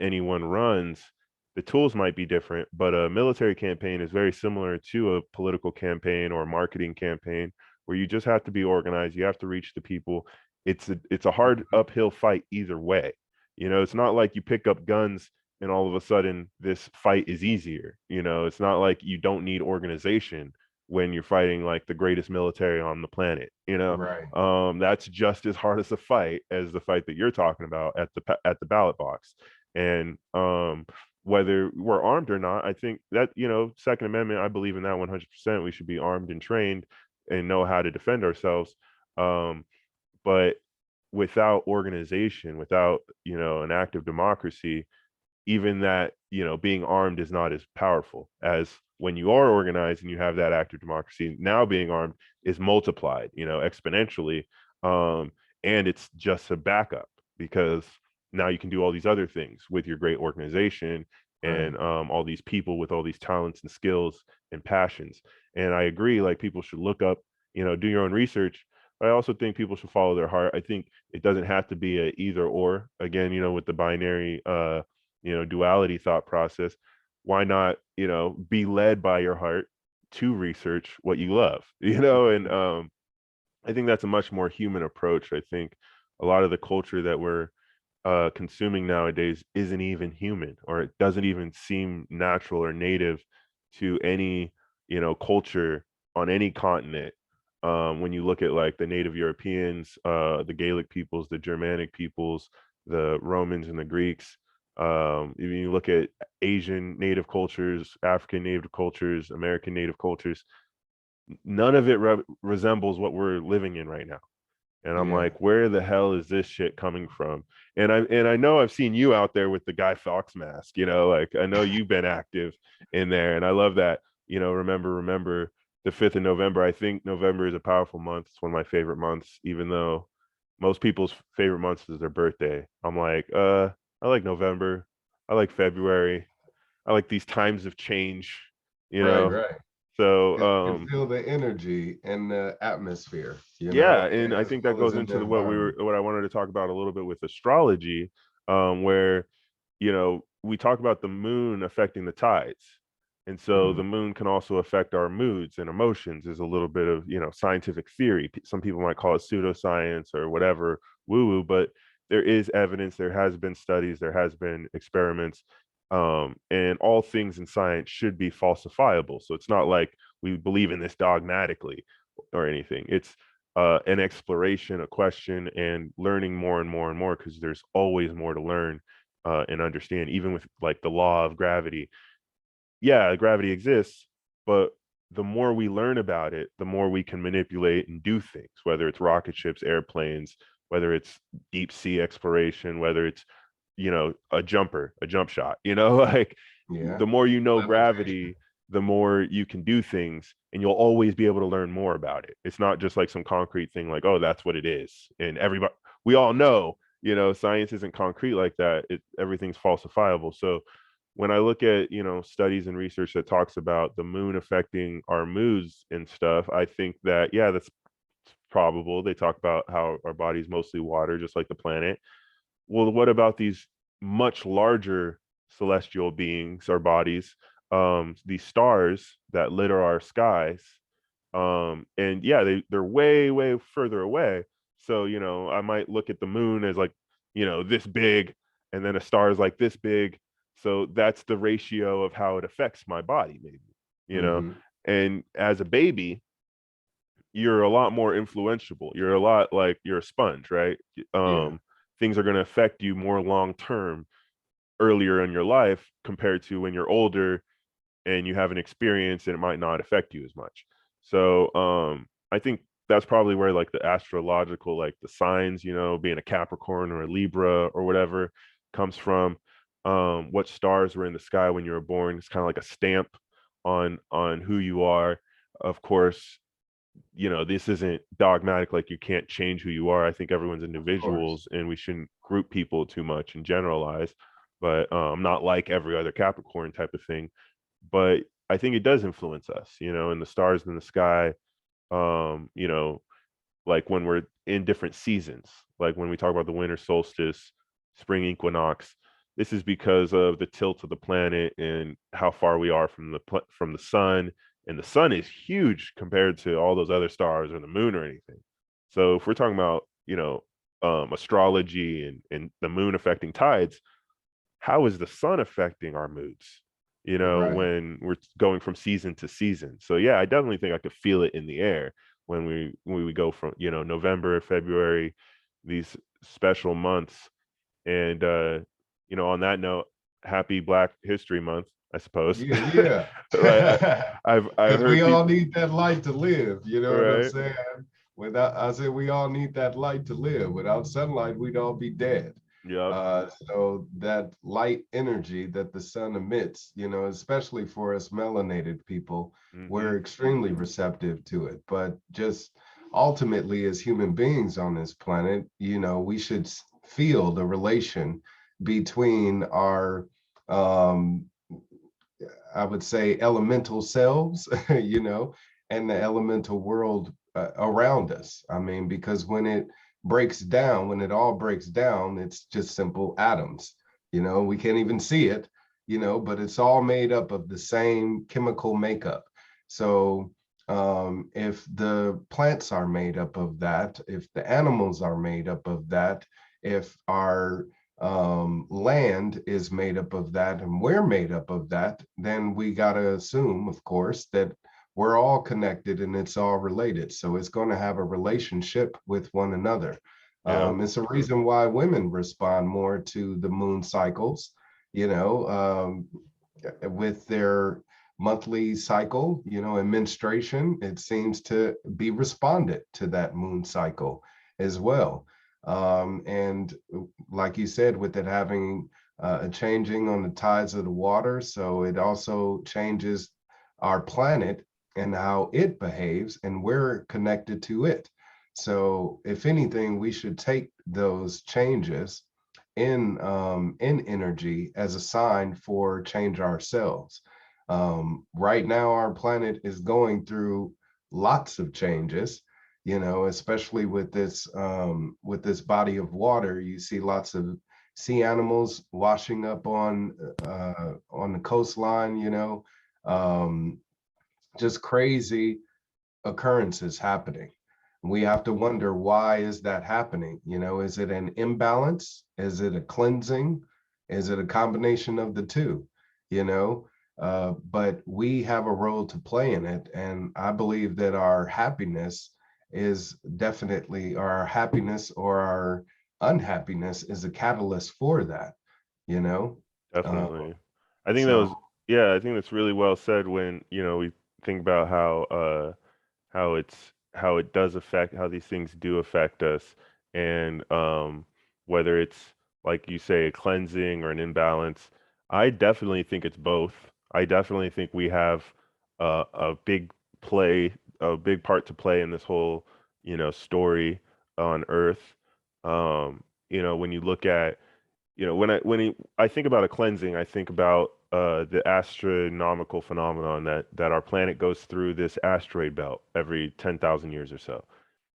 anyone runs, the tools might be different, but a military campaign is very similar to a political campaign or a marketing campaign, where you just have to be organized. You have to reach the people. It's a hard uphill fight either way. It's not like you pick up guns and all of a sudden this fight is easier. It's not like you don't need organization when you're fighting like the greatest military on the planet. Right. That's just as hard as a fight as the fight that you're talking about at the ballot box. And whether we're armed or not, I think that, Second Amendment, I believe in that 100%. We should be armed and trained and know how to defend ourselves. Um, but without organization, without, an active democracy, even that, being armed is not as powerful as when you are organized and you have that active democracy. Now being armed is multiplied, exponentially. Um, and it's just a backup, because now you can do all these other things with your great organization Right. and all these people with all these talents and skills and passions. And I agree, like people should look up, do your own research. But I also think people should follow their heart. I think it doesn't have to be a either or. Again, with the binary duality thought process, why not, be led by your heart to research what you love, and I think that's a much more human approach. I think a lot of the culture that we're consuming nowadays isn't even human, or it doesn't even seem natural or native to any, culture on any continent. When you look at like the native Europeans, the Gaelic peoples, the Germanic peoples, the Romans and the Greeks, even you look at Asian native cultures, African native cultures, American native cultures, none of it resembles what we're living in right now. And I'm Yeah. like, where the hell is this shit coming from? And I know I've seen you out there with the Guy Fawkes mask, like I know you've been active in there. And I love that, remember the 5th of November. I think November is a powerful month. It's one of my favorite months, even though most people's favorite months is their birthday. I'm like, I like November. I like February. I like these times of change, you Right, know. right. So Because you can feel the energy and the atmosphere, yeah, and I as think that well as goes in the into environment. what I wanted to talk about a little bit with astrology, where we talk about the moon affecting the tides, and so Mhm. the moon can also affect our moods and emotions. Is a little bit of scientific theory. Some people might call it pseudoscience or whatever, woo woo, but there is evidence. There has been studies. There has been experiments, and all things in science should be falsifiable. So it's not like we believe in this dogmatically or anything. It's an exploration, a question, and learning more and more and more, because there's always more to learn and understand. Even with like the law of gravity, yeah, gravity exists, but the more we learn about it, the more we can manipulate and do things, whether it's rocket ships, airplanes, whether it's deep sea exploration, whether it's a jump shot, like Yeah. the more Levitation. gravity, the more you can do things, and you'll always be able to learn more about it. It's not just like some concrete thing like, oh, that's what it is. And we all know, science isn't concrete like that. Everything's falsifiable. So when I look at, studies and research that talks about the moon affecting our moods and stuff, I think that, yeah, that's probable. They talk about how our body's mostly water, just like the planet. Well, what about these much larger celestial beings, our bodies, these stars that litter our skies? And yeah, they're way, way further away. So, I might look at the moon as like, this big, and then a star is like this big. So that's the ratio of how it affects my body, maybe, you know. Hmm. And as a baby, you're a lot more influential. You're a lot like you're a sponge, right? Yeah. Things are going to affect you more long term earlier in your life compared to when you're older and you have an experience and it might not affect you as much. So I think that's probably where like the astrological, like the signs, being a Capricorn or a Libra or whatever comes from. What stars were in the sky when you were born. It's kind of like a stamp on who you are. Of course, this isn't dogmatic, like you can't change who you are. I think everyone's Of course. individuals and we shouldn't group people too much and generalize, but not like every other Capricorn type of thing. But I think it does influence us, and the stars in the sky, um, you know, like when we're in different seasons, like when we talk about the winter solstice, spring equinox, this is because of the tilt of the planet and how far we are from the sun, and the sun is huge compared to all those other stars or the moon or anything. So if we're talking about astrology and the moon affecting tides, how is the sun affecting our moods, Right. when we're going from season to season? So yeah, I definitely think I could feel it in the air when we go from, November, February, these special months. And on that note, happy Black History Month, I suppose. Yeah, yeah. Like I've Because we heard all people, need that light to live. You know what I'm right? saying? Without, I said we all need that light to live. Without sunlight, we'd all be dead. Yep. So that light energy that the sun emits, especially for us melanated people, Hmm. we're extremely receptive to it. But just ultimately, as human beings on this planet, we should feel the relation between our um, I would say elemental selves, and the elemental world around us. I mean, because when it breaks down, when it all breaks down, it's just simple atoms. We can't even see it, but it's all made up of the same chemical makeup. So If the plants are made up of that, if the animals are made up of that, if our land is made up of that, and we're made up of that, then we got to assume, of course, that we're all connected and it's all related. So it's going to have a relationship with one another. Yeah. It's a reason why women respond more to the moon cycles, you know, with their monthly cycle, and menstruation, it seems to be responded to that moon cycle as well. And like you said, with it having a changing on the tides of the water, so it also changes our planet and how it behaves, and we're connected to it. So, if anything, we should take those changes in energy as a sign for change ourselves. Right now, our planet is going through lots of changes. Especially with this body of water, you see lots of sea animals washing up on the coastline. Um, just crazy occurrences happening. We have to wonder, why is that happening? Is it an imbalance? Is it a cleansing? Is it a combination of the two? You know, but we have a role to play in it, and I believe that our happiness is definitely, or our happiness or our unhappiness is a catalyst for that. You know, uh, Definitely. I think that was, so yeah, I think that's really well said when, we think about how it does affect, how these things do affect us, and whether it's, like you say, a cleansing or an imbalance. I definitely think it's both. I definitely think we have a big play, a big part to play in this whole, story on Earth. When you look at, I think about a cleansing, I think about the astronomical phenomenon that our planet goes through this asteroid belt every 10,000 years or so.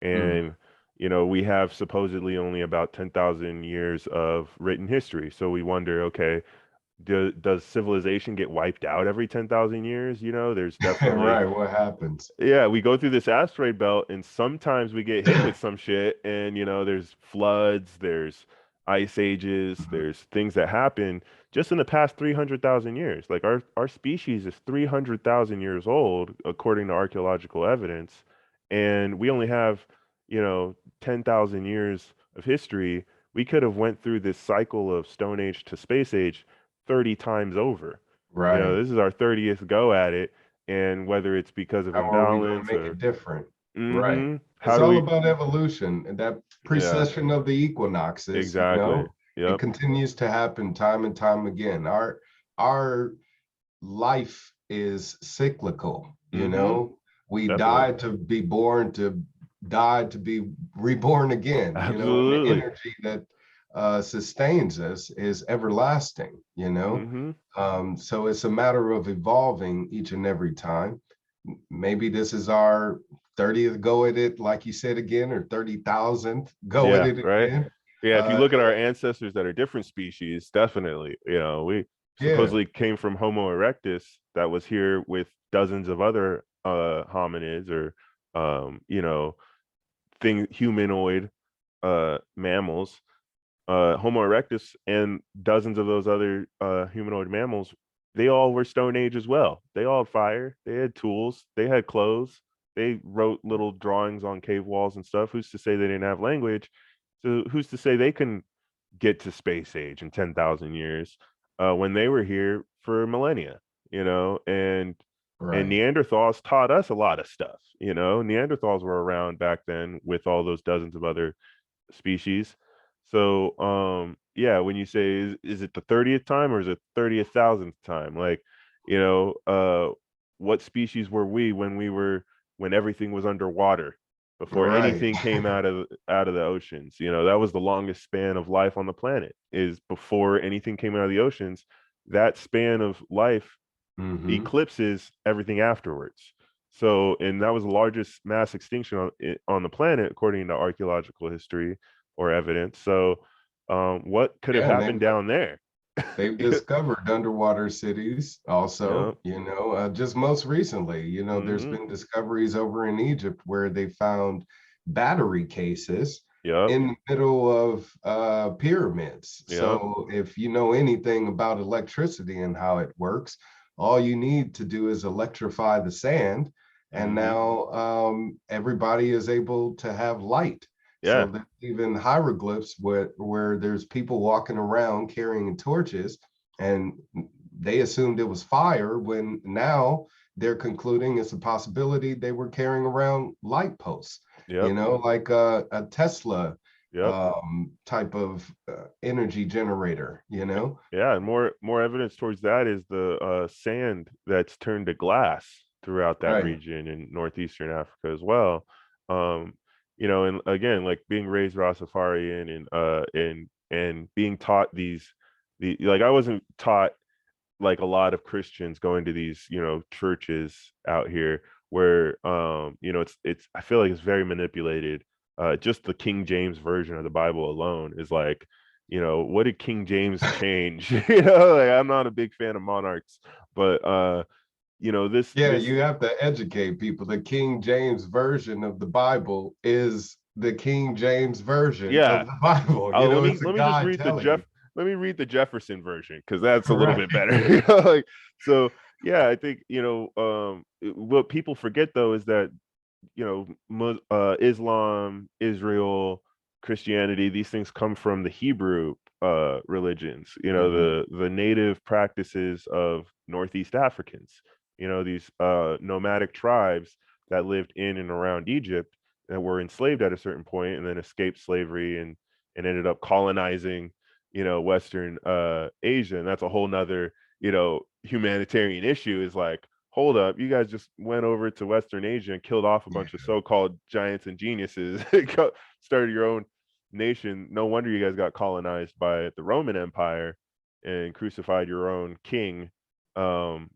mm, And we have supposedly only about 10,000 years of written history. So we wonder, okay, does civilization get wiped out every 10,000 years? There's definitely, right, what happens? yeah, we go through this asteroid belt and sometimes we get hit with some shit, and there's floods, there's ice ages, there's things that happen just in the past 300,000 years. Like our species is 300,000 years old according to archaeological evidence, and we only have, 10,000 years of history. We could have went through this cycle of Stone Age to Space Age 30 times over. Right. This is our 30th go at it, and whether it's because of How are we going to imbalance make or it different? Right. how It's do all we, about evolution and that yeah, precession of the equinoxes, exactly. it Yep. continues to happen time and time again. Our life is cyclical, Mm-hmm. We Definitely. die to be born, to die to be reborn again, and the Absolutely. energy that sustains us is everlasting, Mm-hmm. so it's a matter of evolving each and every time. Maybe this is our 30th go at it, like you said again, or 30,000th go at Yeah, it right. again. Yeah, if you Uh, look at our ancestors that are different species, definitely, we yeah, supposedly came from Homo erectus that was here with dozens of other hominids or humanoid mammals, Homo erectus, and dozens of those other humanoid mammals. They all were Stone Age as well. They all had fire. They had tools. They had clothes. They wrote little drawings on cave walls and stuff. Who's to say they didn't have language? So who's to say they can get to space age in 10,000 years when they were here for millennia? And right. Neanderthals taught us a lot of stuff. Neanderthals were around back then with all those dozens of other species. So yeah, when you say is it the 30th time or is it 30,000th time? Like, you know, uh what species were when everything was underwater before Right. anything came out of the oceans? That was the longest span of life on the planet, is before anything came out of the oceans. That span of life Hmm. eclipses everything afterwards. So, and that was the largest mass extinction on the planet, according to archaeological history or evidence. So, what could have Yeah, and they happened down there? They've discovered underwater cities Yep. also, just most recently, there's Mm-hmm. been discoveries over in Egypt where they found battery cases Yep. in the middle of pyramids. Yep. So if you know anything about electricity and how it works, all you need to do is electrify the sand, and Mm-hmm. now everybody is able to have light. So Yeah. there's even hieroglyphs where there's people walking around carrying torches, and they assumed it was fire when now they're concluding it's a possibility they were carrying around light posts, Yep. like a Tesla Yep. type of energy generator, Yeah, and more evidence towards that is the sand that's turned to glass throughout that Right. region in northeastern Africa as well. Um, and again, like being raised Rastafarian and being taught the like I wasn't taught like a lot of Christians going to these, churches out here where it's I feel like it's very manipulated. Just the King James version of the Bible alone is like, what did King James change? Like I'm not a big fan of monarchs, but Yeah, this you have to educate people. The King James version of the Bible is the King James version yeah. of the Bible. Let me It's a let me just God read the telling you. let me read the Jefferson version because that's a little Right. bit better. Like so yeah, I think what people forget though is that Islam, Israel, Christianity, these things come from the Hebrew religions, Mhm. the native practices of Northeast Africans, these nomadic tribes that lived in and around Egypt that were enslaved at a certain point and then escaped slavery and ended up colonizing, Western Asia. And that's a whole nother, humanitarian issue is like, hold up, you guys just went over to Western Asia and killed off a Yeah. bunch of so-called giants and geniuses, started your own nation. No wonder you guys got colonized by the Roman Empire and crucified your own king,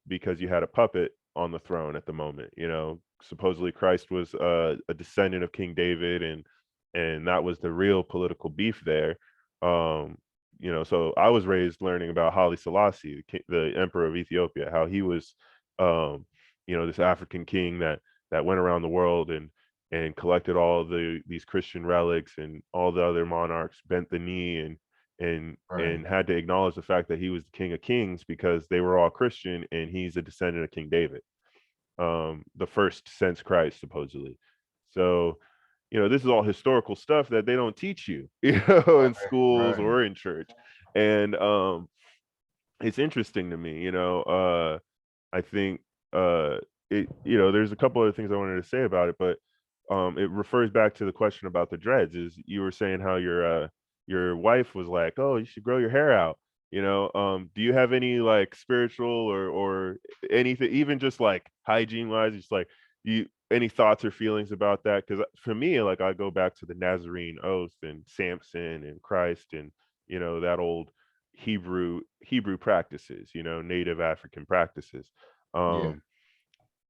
because you had a puppet on the throne at the moment. Supposedly Christ was a descendant of King David, and that was the real political beef there. Um, so I was raised learning about Haile Selassie, the emperor of Ethiopia, how he was um, this African king that went around the world and collected all these Christian relics, and all the other monarchs bent the knee Right. and had to acknowledge the fact that he was the King of Kings because they were all Christian and he's a descendant of King David, the first since Christ supposedly. So, this is all historical stuff that they don't teach you, in schools Right. or in church, and it's interesting to me. I think there's a couple other things I wanted to say about it, but it refers back to the question about the dreads. Is you were saying how your wife was like, "Oh, you should grow your hair out." Do you have any like spiritual or anything, even just like hygiene wise, just like you any thoughts or feelings about that? Because for me, like I go back to the Nazarene oath and Samson and Christ and that old Hebrew practices, native African practices. Yeah. Um,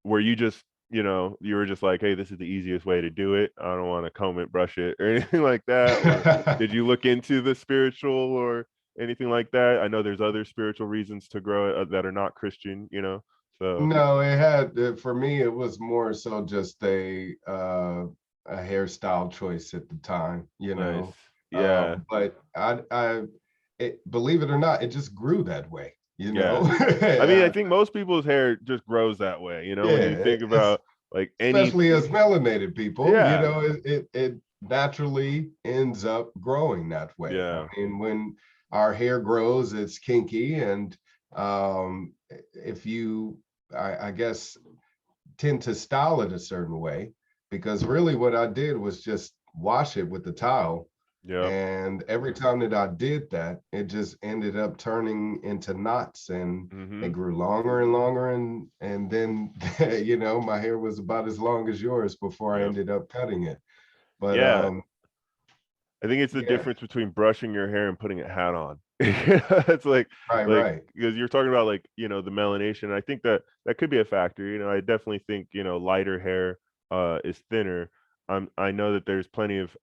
where you just, you were just like, hey, this is the easiest way to do it. I don't want to comb it, brush it, or anything like that. Or did you look into the spiritual or anything like that? I know there's other spiritual reasons to grow it that are not Christian, So No, it had for me. It was more so just a hairstyle choice at the time, nice. Yeah. But believe it or not, it just grew that way, Yeah. I mean, I Yeah, think most people's hair just grows that way, when you yeah. think about like any, Especially as melanated people, yeah, it naturally ends up growing that way. I yeah, mean, when our hair grows, it's kinky, and if you, I guess, tend to style it a certain way, because really what I did was just wash it with the towel. yep. And every time that I did that, it just ended up turning into knots, and it Hmm. grew longer and longer. And then, my hair was about as long as yours before I Yep. ended up cutting it. But Yeah. I think it's the yeah, difference between brushing your hair and putting a hat on. It's right, like right. because you're talking about like, the melanation. I think that could be a factor. I definitely think, lighter hair is thinner. I know that there's plenty of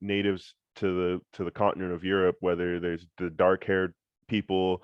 natives to the continent of Europe, whether there's the dark haired people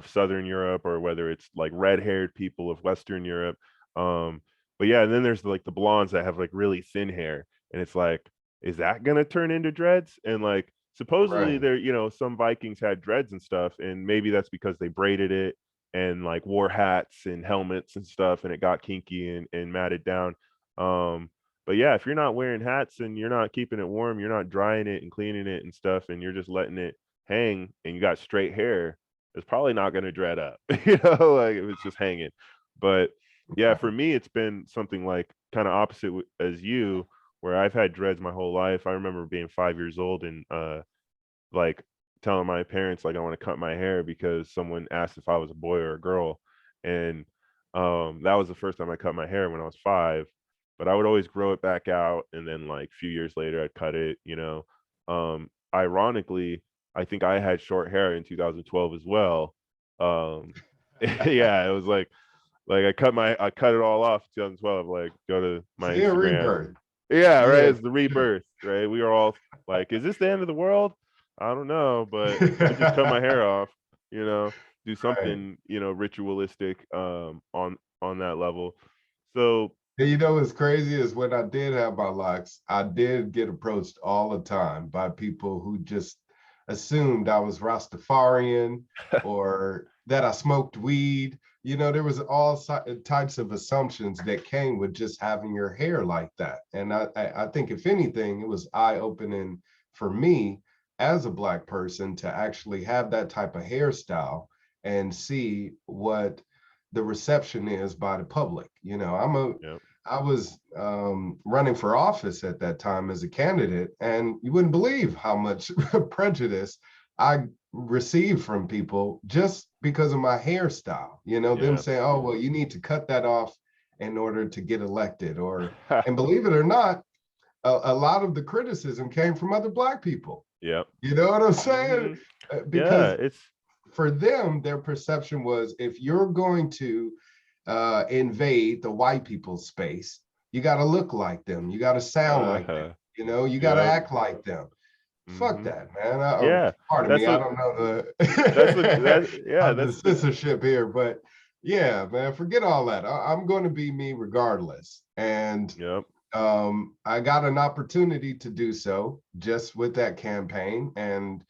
of Southern Europe, or whether it's like red-haired people of Western Europe. Um, but yeah, and then there's like the blondes that have like really thin hair, and it's like, is that gonna turn into dreads? And like supposedly Right. there, some Vikings had dreads and stuff, and maybe that's because they braided it and like wore hats and helmets and stuff, and it got kinky and matted down. Um, but yeah, if you're not wearing hats and you're not keeping it warm, you're not drying it and cleaning it and stuff, and you're just letting it hang, and you got straight hair, it's probably not going to dread up, like if it's just hanging. But yeah, for Right. me, it's been something like kind of opposite as you, where I've had dreads my whole life. I remember being 5 years old and like telling my parents like I want to cut my hair because someone asked if I was a boy or a girl. And that was the first time I cut my hair when I was 5. But I would always grow it back out, and then like a few years later I'd cut it. Ironically, I think I had short hair in 2012 as well. um yeah, it was like I cut it all off in 2012. Like, go to my See a Instagram. rebirth. Yeah, right. Yeah. It's the rebirth, right? We are all like, is this the end of the world? I don't know, but let me just cut my hair off, you know, do Right. something, ritualistic on that level. So And you know what's crazy is when I did have my locks, I did get approached all the time by people who just assumed I was Rastafarian or that I smoked weed. You know, there was all types of assumptions that came with just having your hair like that. And I think if anything, it was eye-opening for me as a Black person to actually have that type of hairstyle and see what the reception is by the public. You know, yeah, I was running for office at that time as a candidate, and you wouldn't believe how much prejudice I received from people just because of my hairstyle. You know, them yeah. saying, "Oh, well, you need to cut that off in order to get elected," or, and believe it or not, a lot of the criticism came from other Black people. Yep. You know what I'm saying? Hmm. Yeah, Because it's for them, their perception was if you're going to invade the white people's space, you got to look like them, you got to sound like them, uh-huh. you know, you got to Yep. act like them. Fuck Hmm. that, man. Yeah. Pardon That's me, I what don't know that's what the that yeah, of the that's the censorship here, but yeah, man, forget all that. I'm going to be me regardless, and yep. I got an opportunity to do so just with that campaign and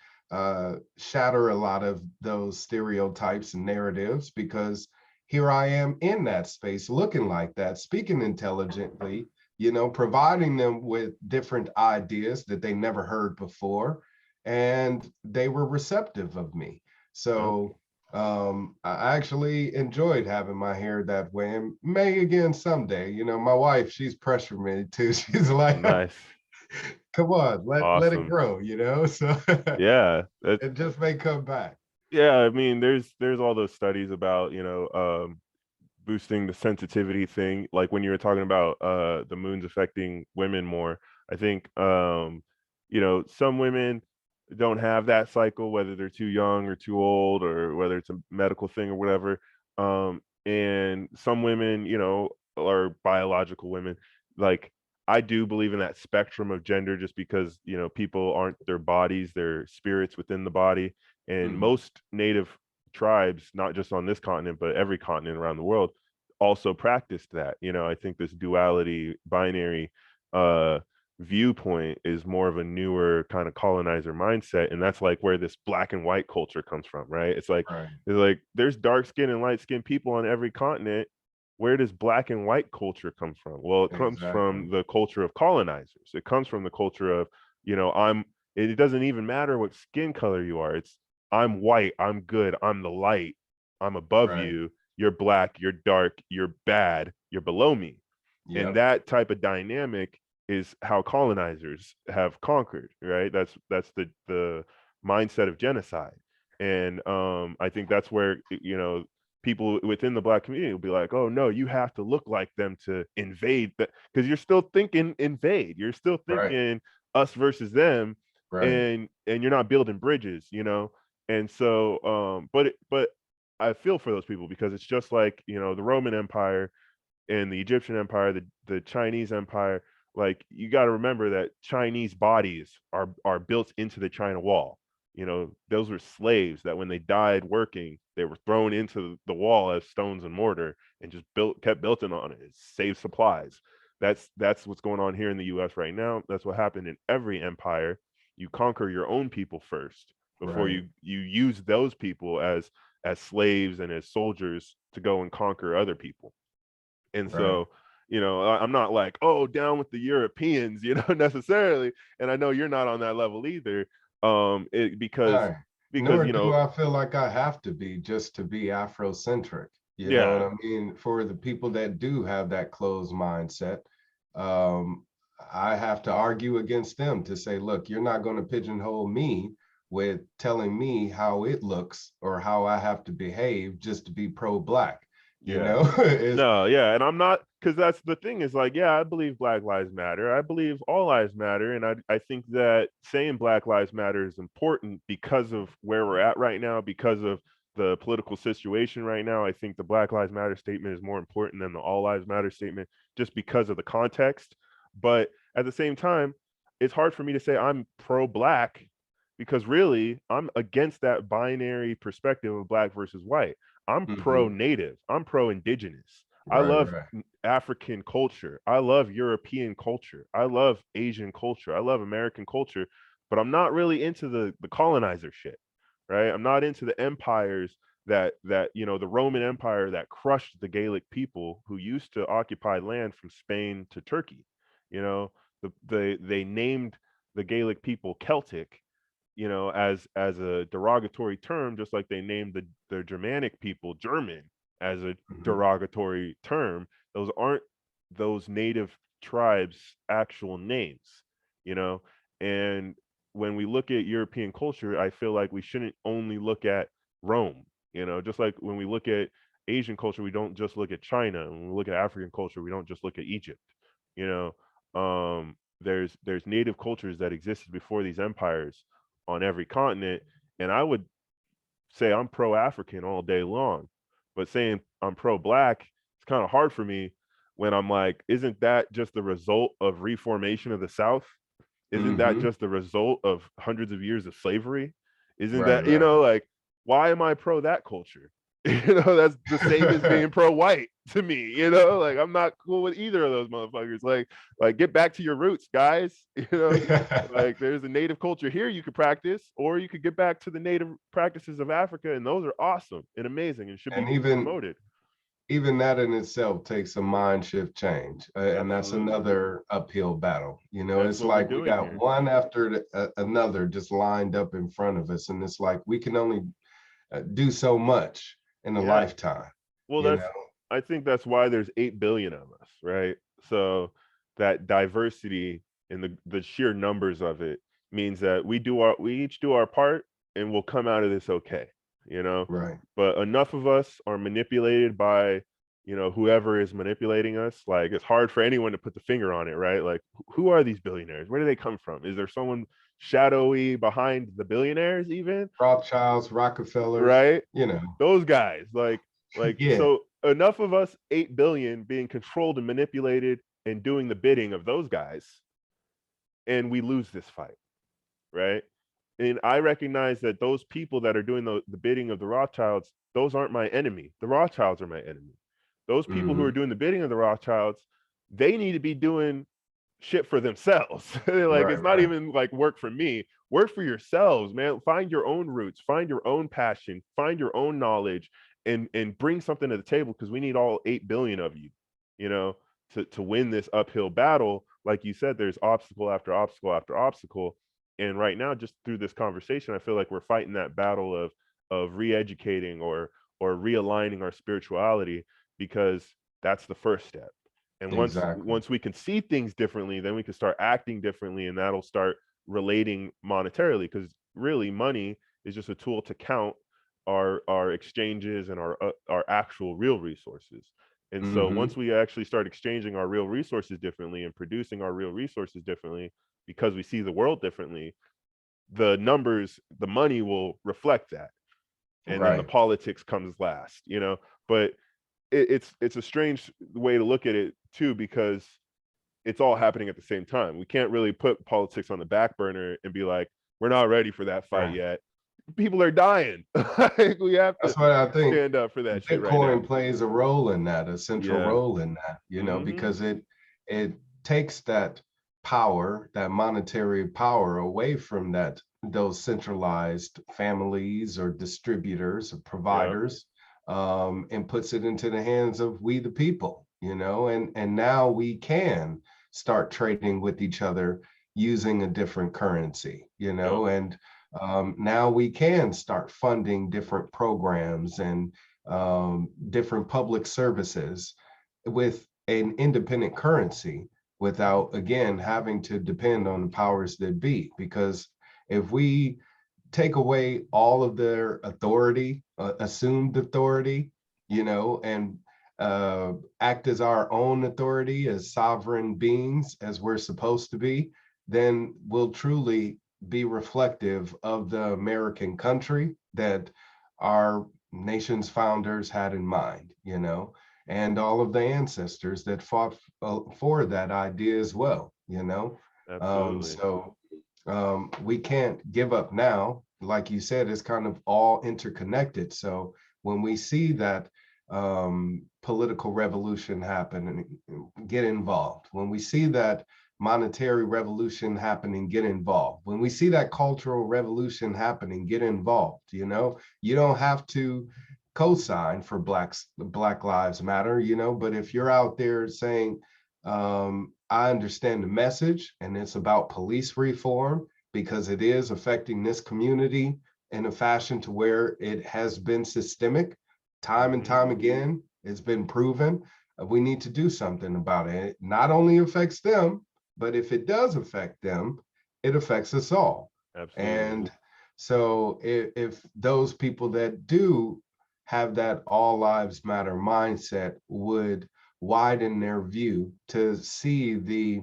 shatter a lot of those stereotypes and narratives because here I am in that space looking like that, speaking intelligently, you know, providing them with different ideas that they never heard before. And they were receptive of me. Yep. So I actually enjoyed having my hair that way and may again someday. You know, my wife, she's pressured me too. She's like, Nice. come on, let it Awesome. grow, you know? So Yeah. it just may come back. Yeah, I mean, there's all those studies about, boosting the sensitivity thing, like when you were talking about the moons affecting women more. I think some women don't have that cycle, whether they're too young or too old, or whether it's a medical thing or whatever. And some women, are biological women. Like, I do believe in that spectrum of gender, just because people aren't their bodies, they're spirits within the body. And Mhm. most native tribes, not just on this continent but every continent around the world, also practiced that. I think this duality binary uh viewpoint is more of a newer kind of colonizer mindset, and that's like where this black and white culture comes from, right? Right. It's like there's dark skin and light skinned people on every continent. Where does black and white culture come from? Well, it comes Exactly. from the culture of colonizers. It comes from the culture of, I'm it doesn't even matter what skin color you are. It's, I'm white, I'm good, I'm the light, I'm above Right. you, you're black, you're dark, you're bad, you're below me. And Yep. that type of dynamic is how colonizers have conquered, right? That's the mindset of genocide. And I think that's where, people within the black community will be like, oh no, you have to look like them to invade, that because you're still thinking invade, you're still Right. thinking us versus them, Right. and you're not building bridges. And so but I feel for those people, because it's just like, the Roman Empire and the Egyptian Empire, the Chinese Empire. Like, you got to remember that Chinese bodies are built into the China Wall. those were slaves that when they died working, they were thrown into the wall as stones and mortar and just kept building on it. It saved supplies. That's what's going on here in the US right now. That's what happened in every empire. You conquer your own people first before Right. you use those people as slaves and as soldiers to go and conquer other people. And Right. so, I'm not like, oh, down with the Europeans, necessarily. And I know you're not on that level either. Because No, because nor do I feel like I have to be just to be Afrocentric. You know what yeah, I mean? For the people that do have that closed mindset, um, I have to argue against them to say, look, you're not going to pigeonhole me with telling me how it looks or how I have to behave just to be pro-black. You yeah. know, it's No, yeah, and I'm not, because that's the thing is like, yeah, I believe Black Lives Matter. I believe all lives matter, and I think that saying Black Lives Matter is important because of where we're at right now, because of the political situation right now. I think the Black Lives Matter statement is more important than the All Lives Matter statement, just because of the context. But at the same time, it's hard for me to say I'm pro-black because really I'm against that binary perspective of black versus white. I'm pro mhm, native. I'm pro indigenous. I right, love right. African culture. I love European culture. I love Asian culture. I love American culture, but I'm not really into the colonizer shit, right? I'm not into the empires that the Roman Empire that crushed the Gaelic people who used to occupy land from Spain to Turkey. You know, they named the Gaelic people Celtic, as a derogatory term, just like they named the Germanic people German as a Mhm, derogatory term. Those aren't those native tribes' actual names, you know. And when we look at European culture, I feel like we shouldn't only look at Rome, just like when we look at Asian culture, we don't just look at China. When we look at African culture, we don't just look at Egypt, you know. There's native cultures that existed before these empires on every continent. And I would say I'm pro African all day long, but saying I'm pro black, it's kind of hard for me when I'm like, isn't that just the result of reformation of the South? Isn't that mhm, just the result of hundreds of years of slavery? Isn't right, that, right. like, why am I pro that culture? That's the same as being pro white to me, like I'm not cool with either of those motherfuckers. Like get back to your roots, guys. Like there's a native culture here you could practice, or you could get back to the native practices of Africa, and those are awesome and amazing and should be And even promoted. even that in itself takes a mind shift change, and that's Absolutely. another uphill battle. You know, That's it's what we're like we doing got here. one after another just lined up in front of us, and it's like we can only do so much in a Yeah. lifetime. Well, You know, I think that's why there's 8 billion of us, right? So that diversity and the sheer numbers of it means that we each do our part and we'll come out of this okay, you know? right? But enough of us are manipulated by, whoever is manipulating us. Like it's hard for anyone to put the finger on it, right? Like who are these billionaires? Where do they come from? Is there someone shadowy behind the billionaires even? Rothschilds, Rockefellers, Right? you know, Those guys, like yeah. so enough of us 8 billion being controlled and manipulated and doing the bidding of those guys, and we lose this fight, right? And I recognize that those people that are doing the bidding of the Rothschilds, those aren't my enemy. The Rothschilds are my enemy. Those people who are Hmm. doing the bidding of the Rothschilds, they need to be doing shit for themselves. Like Right, it's not right. even like work for me. Work for yourselves, man. Find your own roots, find your own passion, find your own knowledge, and bring something to the table because we need all 8 billion of you, you know, to win this uphill battle. Like you said, there's obstacle after obstacle after obstacle. And right now, just through this conversation, I feel like we're fighting that battle of re-educating or realigning our spirituality because that's the first step. And Exactly. once we can see things differently, then we can start acting differently, and that'll start relating monetarily. Because really, money is just a tool to count our exchanges and our actual real resources. And so Hmm. once we actually start exchanging our real resources differently and producing our real resources differently, because we see the world differently, the numbers, the money will reflect that, and then the Right. politics comes last. But it's a strange way to look at it too, because it's all happening at the same time. We can't really put politics on the back burner and be like, we're not ready for that fight Right. yet. people are dying. Like, we have to That's what I think. stand up for that shit right now. Bitcoin plays a role in that, a central Yeah. role in that, Mm-hmm. because it takes that power, that monetary power away from those centralized families or distributors or Yeah. providers, and puts it into the hands of we the people, and now we can start trading with each other using a different currency, Yep. and now we can start funding different programs and different public services with an independent currency without, again, having to depend on the powers that be. Because if we take away all of their authority, assumed authority, and act as our own authority, as sovereign beings, as we're supposed to be, then we'll truly be reflective of the American country that our nation's founders had in mind, and all of the ancestors that fought for that idea as well. Absolutely. So we can't give up now. Like you said, it's kind of all interconnected. So when we see that political revolution happen and get involved, when we see that monetary revolution happening, get involved. When we see that cultural revolution happening, get involved. You don't have to co-sign for Black Lives Matter, but if you're out there saying, I understand the message and it's about police reform because it is affecting this community in a fashion to where it has been systemic time and Mm-hmm. time again. It's been proven. We need to do something about it. It not only affects them, but if it does affect them, it affects us all. Absolutely. And so if those people that do have that all lives matter mindset would widen their view to see the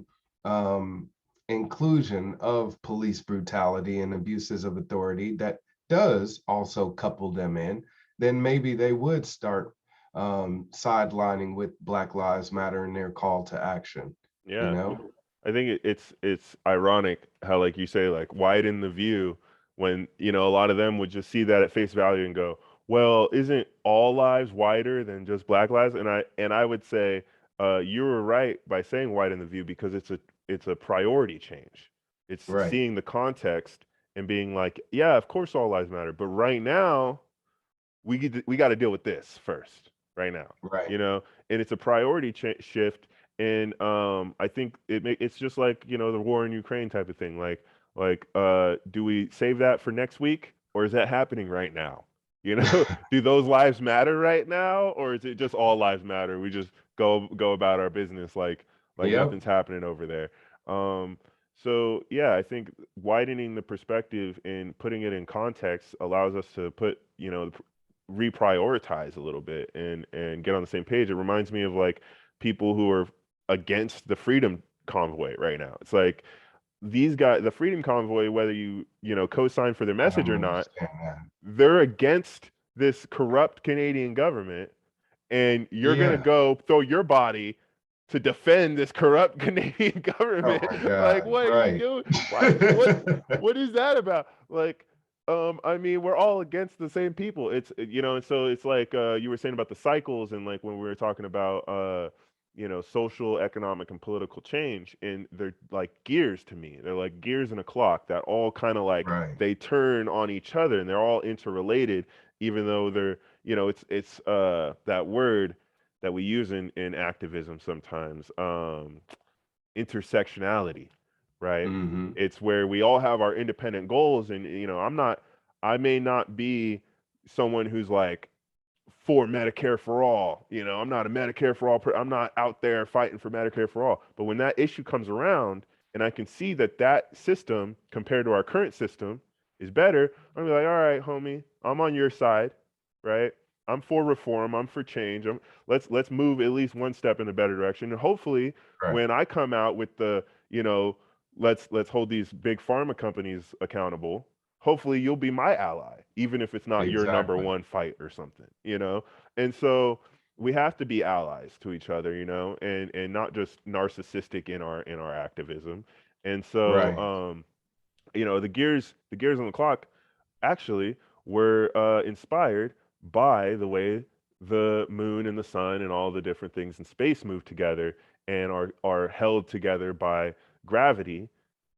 inclusion of police brutality and abuses of authority that does also couple them in, then maybe they would start sidelining with Black Lives Matter in their call to action, you Yeah. know? I think it's ironic how, like you say, like, widen the view when, a lot of them would just see that at face value and go, well, isn't all lives wider than just Black lives? And I would say, you were right by saying widen the view because it's a priority change. It's Right, seeing the context and being like, yeah, of course all lives matter, but right now we got to deal with this first, right now, right. and it's a priority shift. And I think it's just like, the war in Ukraine type of thing. Like, do we save that for next week, or is that happening right now? Do those lives matter right now, or is it just all lives matter? We just go about our business like Yep, nothing's happening over there. Um, so yeah, I think widening the perspective and putting it in context allows us to put, reprioritize a little bit and get on the same page. It reminds me of like people who are against the freedom convoy right now. It's like these guys, the freedom convoy, whether you co-sign for their I message don't or not, understand that. they're against this corrupt Canadian government, and you're gonna Yeah. go throw your body to defend this corrupt Canadian Oh government. my Like, God. what are you Right. doing? Why? What is that about? Like, I mean, we're all against the same people. And so it's like, you were saying about the cycles, and like when we were talking about social, economic, and political change, and they're like gears to me. They're like gears in a clock that all kind of like Right. they turn on each other, and they're all interrelated, even though they're, it's that word that we use in activism sometimes, intersectionality, right? Mm-hmm. It's where we all have our independent goals, and I may not be someone who's like for Medicare for all. I'm not a Medicare for all. I'm not out there fighting for Medicare for all. But when that issue comes around, and I can see that system compared to our current system is better, I'm gonna be like, all right, homie, I'm on your side, right? I'm for reform. I'm for change. Let's move at least one step in a better direction. And hopefully, Right. when I come out with the, let's hold these big pharma companies accountable. Hopefully, you'll be my ally, even if it's not your number Exactly. one fight or something. And so we have to be allies to each other, and not just narcissistic in our activism. And so, Right. the gears on the clock. actually were inspired by the way the moon and the sun and all the different things in space move together and are held together by gravity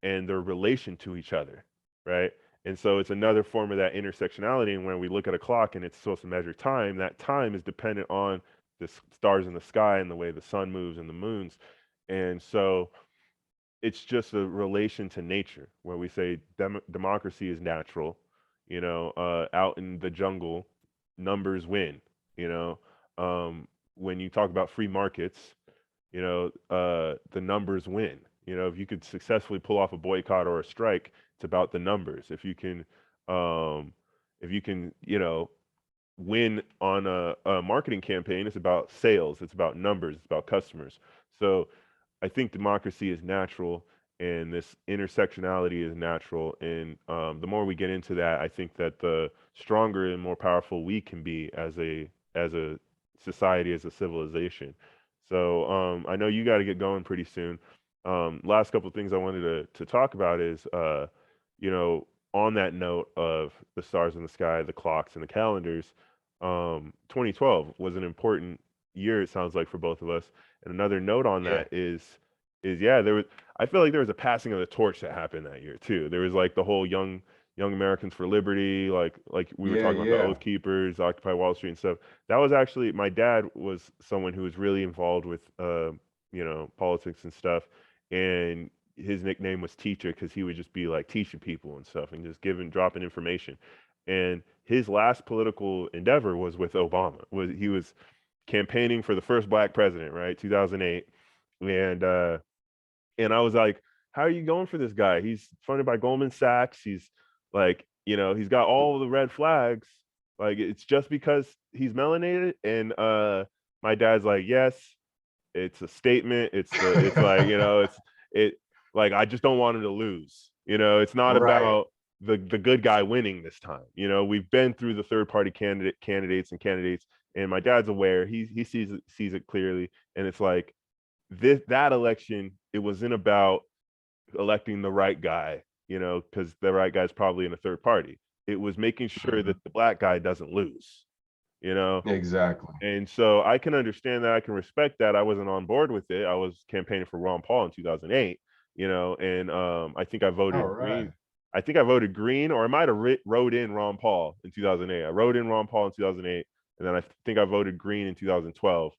and their relation to each other, right? And so it's another form of that intersectionality. And when we look at a clock and it's supposed to measure time, that time is dependent on the stars in the sky and the way the sun moves and the moons. And so it's just a relation to nature where we say democracy is natural. Out in the jungle, numbers win. You know, when you talk about free markets, the numbers win. If you could successfully pull off a boycott or a strike, it's about the numbers. Um, if you can, win on a marketing campaign, it's about sales, it's about numbers, it's about customers. So I think democracy is natural and this intersectionality is natural. And the more we get into that, I think that the stronger and more powerful we can be as a society, as a civilization. So I know you got to get going pretty soon. Last couple of things I wanted to talk about is, you know, on that note of the stars in the sky, the clocks, and the calendars, 2012 was an important year. It sounds like for both of us. And another note on Yeah. that is yeah, there was. I feel like there was a passing of the torch that happened that year too. There was like the whole young Americans for Liberty, like we were Yeah. talking about the Yeah. Oath Keepers, Occupy Wall Street and stuff. That was actually my dad was someone who was really involved with politics and stuff, and his nickname was Teacher because he would just be like teaching people and stuff and just dropping information. And his last political endeavor was with Obama. He was campaigning for the first black president, right? 2008. And I was like, how are you going for this guy? He's funded by Goldman Sachs. He's like, he's got all the red flags. Like it's just because he's melanated. And my dad's like, yes, it's a statement. It's like, it like I just don't want him to lose. It's not Right. about the good guy winning this time. We've been through the third party candidates, and my dad's aware. He sees it clearly, and it's like that election, it wasn't about electing the right guy, because the right guy's probably in a third party. It was making sure Mhm. that the black guy doesn't lose, you know. Exactly. And so I can understand that. I can respect that. I wasn't on board with it. I was campaigning for Ron Paul in 2008, and I think I All voted right. green. I think I voted green, or I might have wrote in Ron Paul in 2008. I wrote in Ron Paul in 2008, and then I think I voted green in 2012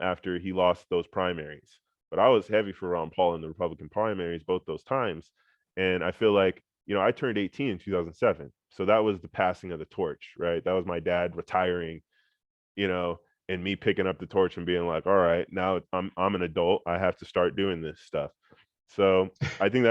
after he lost those primaries. But I was heavy for Ron Paul in the Republican primaries both those times, and I feel like I turned 18 in 2007, so that was the passing of the torch, right? That was my dad retiring, you know, and me picking up the torch and being like, all right, now I'm an adult. I have to start doing this stuff. So I think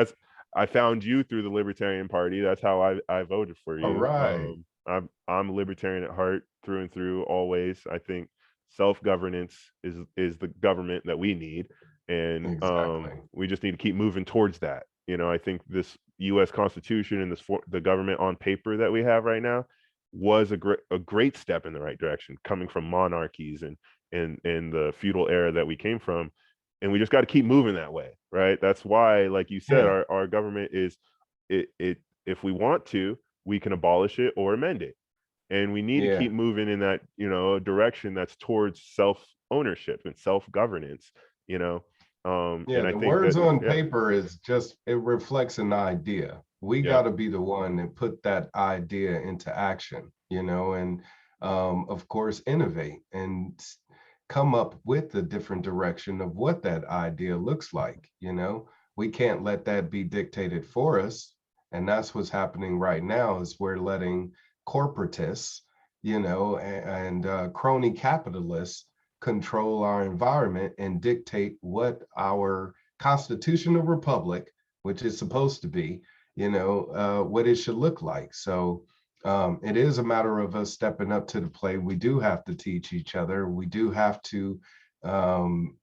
I found you through the Libertarian Party. That's how I voted for All you. right. I'm a libertarian at heart through and through always. I think self-governance is the government that we need. And Exactly. we just need to keep moving towards that. I think this US Constitution and the government on paper that we have right now was a great step in the right direction, coming from monarchies and the feudal era that we came from, and we just got to keep moving that way, right? That's why, like you said, Yeah. our government is it if we want to, we can abolish it or amend it, and we need to Yeah. keep moving in that direction that's towards self ownership and self governance, you know. Yeah, And I the think words that on yeah, paper is just, it reflects an idea. We yeah, got to be the one that put that idea into action, and of course, innovate and come up with a different direction of what that idea looks like. We can't let that be dictated for us. And that's what's happening right now is we're letting corporatists, and crony capitalists control our environment and dictate what our constitutional republic, which is supposed to be, what it should look like. So it is a matter of us stepping up to the plate. We do have to teach each other. We do have to um,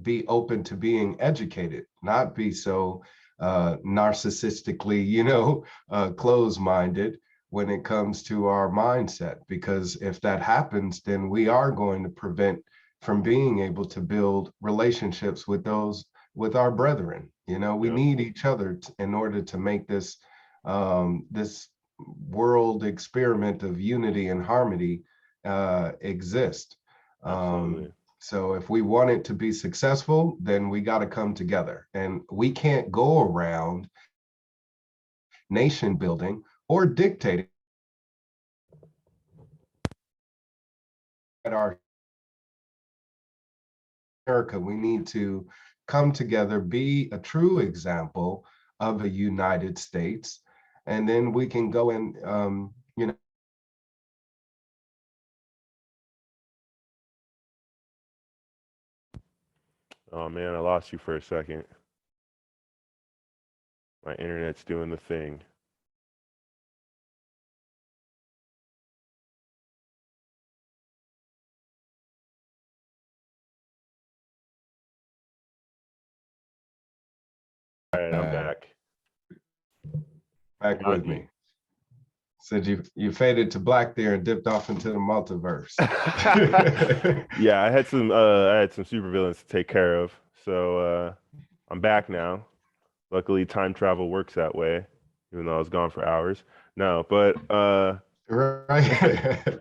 be open to being educated, not be so narcissistically, closed-minded when it comes to our mindset. Because if that happens, then we are going to prevent from being able to build relationships with our brethren. We yeah, need each other in order to make this world experiment of unity and harmony exist. Absolutely. So if we want it to be successful, then we got to come together, and we can't go around nation building or dictating at our America. We need to come together, be a true example of a United States, and then we can go and Oh man, I lost you for a second. My internet's doing the thing. All right, I'm back. back Got with you. me. Said you faded to black there and dipped off into the multiverse. Yeah, I had some supervillains to take care of. So I'm back now. Luckily time travel works that way, even though I was gone for hours. No, but Right.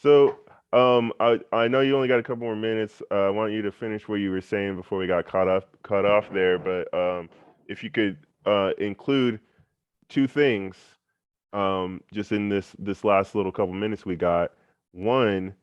so I know you only got a couple more minutes. I want you to finish what you were saying before we got cut off there, but if you could include two things just in this last little couple minutes we got. One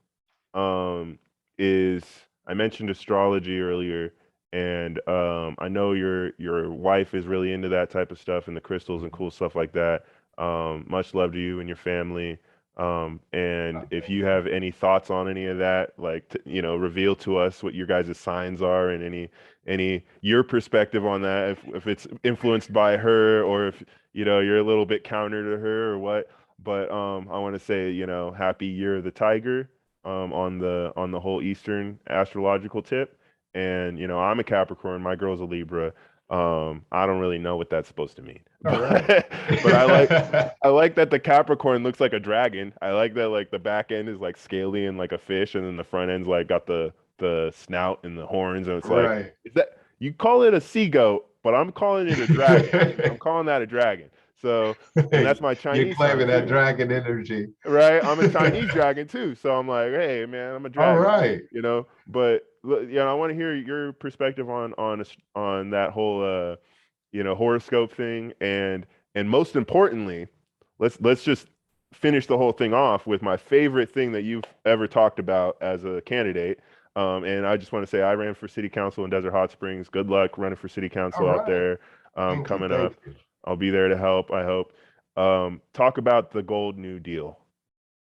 is I mentioned astrology earlier, and I know your wife is really into that type of stuff and the crystals and cool stuff like that. Much love to you and your family. And if you have any thoughts on any of that, like reveal to us what your guys' signs are and any your perspective on that, if it's influenced by her or if you're a little bit counter to her or what. But I want to say, happy year of the tiger on the whole Eastern astrological tip. And I'm a Capricorn, my girl's a Libra. I don't really know what that's supposed to mean, All right. but I like that the Capricorn looks like a dragon. I like that like the back end is like scaly and like a fish, and then the front end's like got the snout and the horns, and it's like, Right. is that you call it a sea goat, but I'm calling it a dragon. I'm calling that a dragon. So, and that's my You're Chinese sign claiming that too. dragon energy. Right? I'm a Chinese dragon too. So I'm like, hey man, I'm a All dragon, right. But I want to hear your perspective on that whole horoscope thing, and most importantly, let's just finish the whole thing off with my favorite thing that you've ever talked about as a candidate. And I just want to say I ran for city council in Desert Hot Springs. Good luck running for city All council out right. there Thank you. coming Thank up. you. I'll be there to help, I hope. Talk about the Gold New Deal.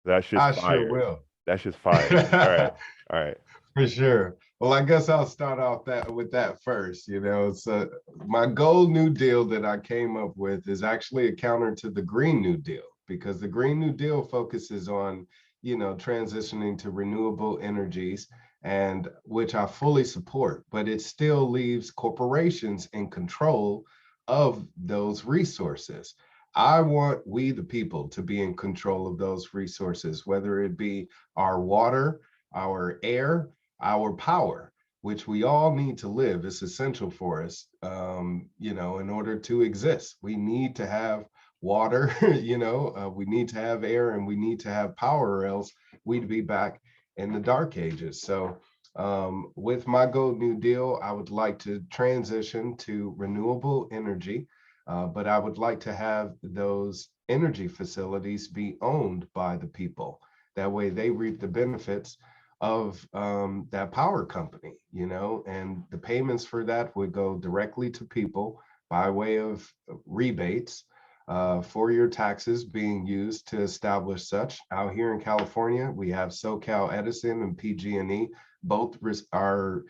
That's just I sure fire. will. That's just fire. All right. All right. For sure. Well, I guess I'll start off with that first. So my gold New Deal that I came up with is actually a counter to the Green New Deal, because the Green New Deal focuses on, transitioning to renewable energies, and which I fully support, but it still leaves corporations in control of those resources. I want we, the people, to be in control of those resources, whether it be our water, our air, our power, which we all need to live. It's essential for us, in order to exist. We need to have water, we need to have air, and we need to have power, or else we'd be back in the dark ages. So with my Gold New Deal, I would like to transition to renewable energy, but I would like to have those energy facilities be owned by the people. That way they reap the benefits of that power company, and the payments for that would go directly to people by way of rebates for your taxes being used to establish such. Out here in California, we have SoCal Edison and PG&E, both are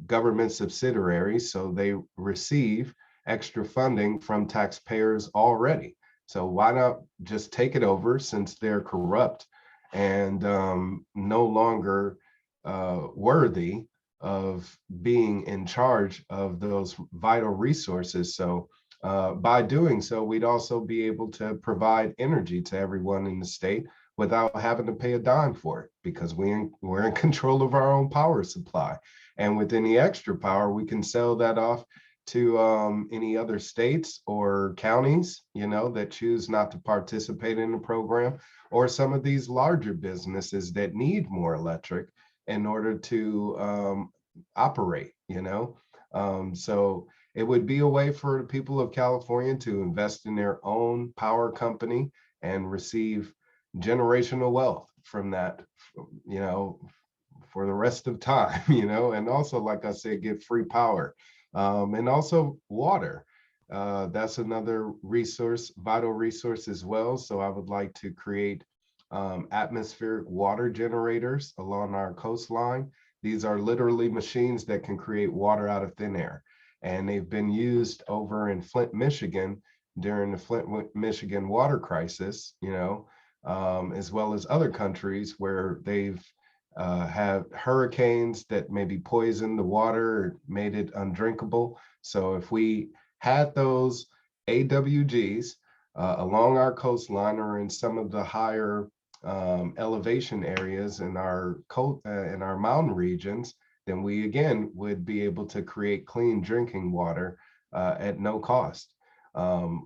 government subsidiaries, so they receive extra funding from taxpayers already. So why not just take it over, since they're corrupt and no longer worthy of being in charge of those vital resources. So by doing so, we'd also be able to provide energy to everyone in the state without having to pay a dime for it, because we're in control of our own power supply. And with any extra power, we can sell that off to any other states or counties, that choose not to participate in the program, or some of these larger businesses that need more electric in order to operate, So it would be a way for the people of California to invest in their own power company and receive generational wealth from that, you know, for the rest of time, and also, like I said, get free power, and also water. That's another resource, vital resource as well. So I would like to create atmospheric water generators along our coastline. These are literally machines that can create water out of thin air. And they've been used over in Flint, Michigan during the Flint, Michigan water crisis, as well as other countries where they've have hurricanes that maybe poisoned the water or made it undrinkable. So if we had those AWGs along our coastline or in some of the higher elevation areas in our mountain regions, then we again would be able to create clean drinking water at no cost,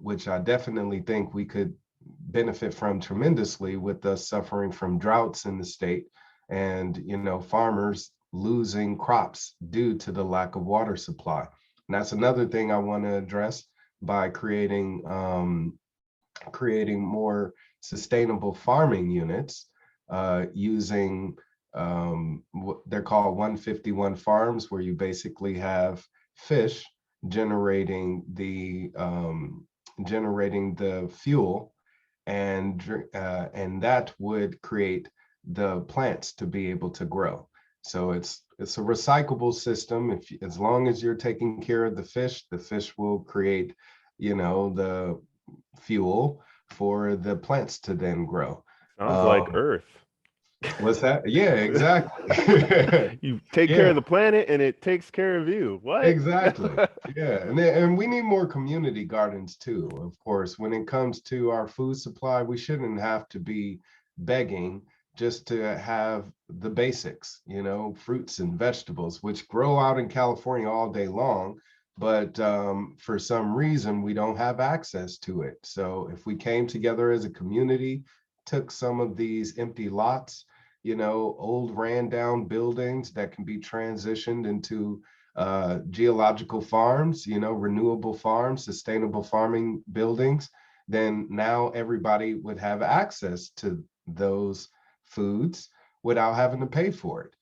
which I definitely think we could benefit from tremendously, with us suffering from droughts in the state and farmers losing crops due to the lack of water supply. And that's another thing I want to address by creating more sustainable farming units using what they're called 151 farms, where you basically have fish generating the fuel, and that would create the plants to be able to grow. So it's a recyclable system. As long as you're taking care of the fish will create, the fuel for the plants to then grow. Sounds like Earth. What's that? Yeah, exactly. You take care Yeah, of the planet and it takes care of you. What? exactly. Yeah, and we need more community gardens too. Of course, when it comes to our food supply, we shouldn't have to be begging just to have the basics, fruits and vegetables, which grow out in California all day long. But for some reason, we don't have access to it. So if we came together as a community, took some of these empty lots, old ran down buildings that can be transitioned into geological farms, renewable farms, sustainable farming buildings, then now everybody would have access to those foods without having to pay for it.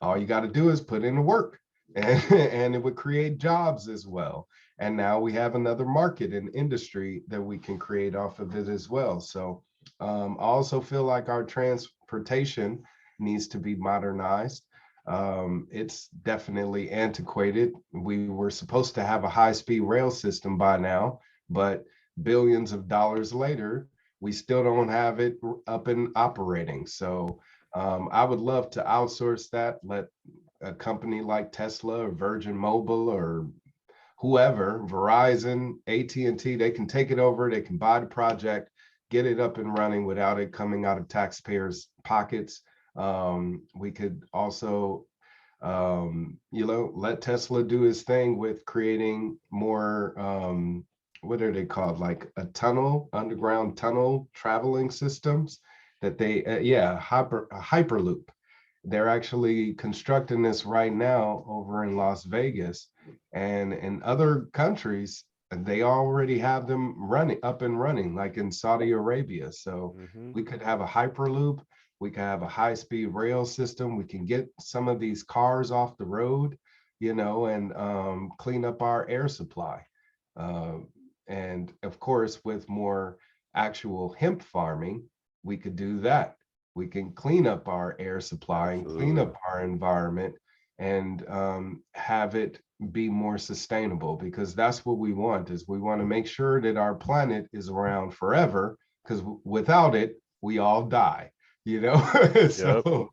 All you got to do is put in the work, and it would create jobs as well. And now we have another market and industry that we can create off of it as well. So I also feel like our transportation needs to be modernized. It's definitely antiquated. We were supposed to have a high-speed rail system by now, but billions of dollars later, we still don't have it up and operating. So I would love to outsource that, let a company like Tesla or Virgin Mobile or whoever, Verizon, AT&T, they can take it over, they can buy the project, get it up and running without it coming out of taxpayers' pockets. We could also, let Tesla do his thing with creating more, what are they called? Like underground tunnel traveling systems that they, a Hyperloop. They're actually constructing this right now over in Las Vegas, and in other countries, they already have them up and running, like in Saudi Arabia. So we could have a Hyperloop, we could have a high-speed rail system, we can get some of these cars off the road, and clean up our air supply. And of course, with more actual hemp farming, we could do that. We can clean up our air supply and clean up our environment, and have it be more sustainable, because that's what we want. Is we want to make sure that our planet is around forever, because without it, we all die, so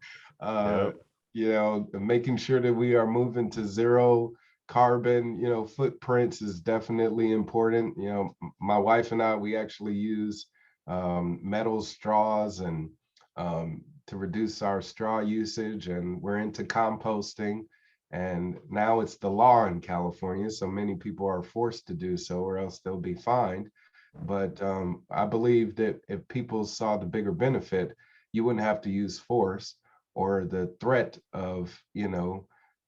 making sure that we are moving to zero carbon footprints is definitely important. My wife and I, we actually use metal straws and to reduce our straw usage, and we're into composting And now it's the law in California. So many people are forced to do so, or else they'll be fined. But I believe that if people saw the bigger benefit, you wouldn't have to use force or the threat of,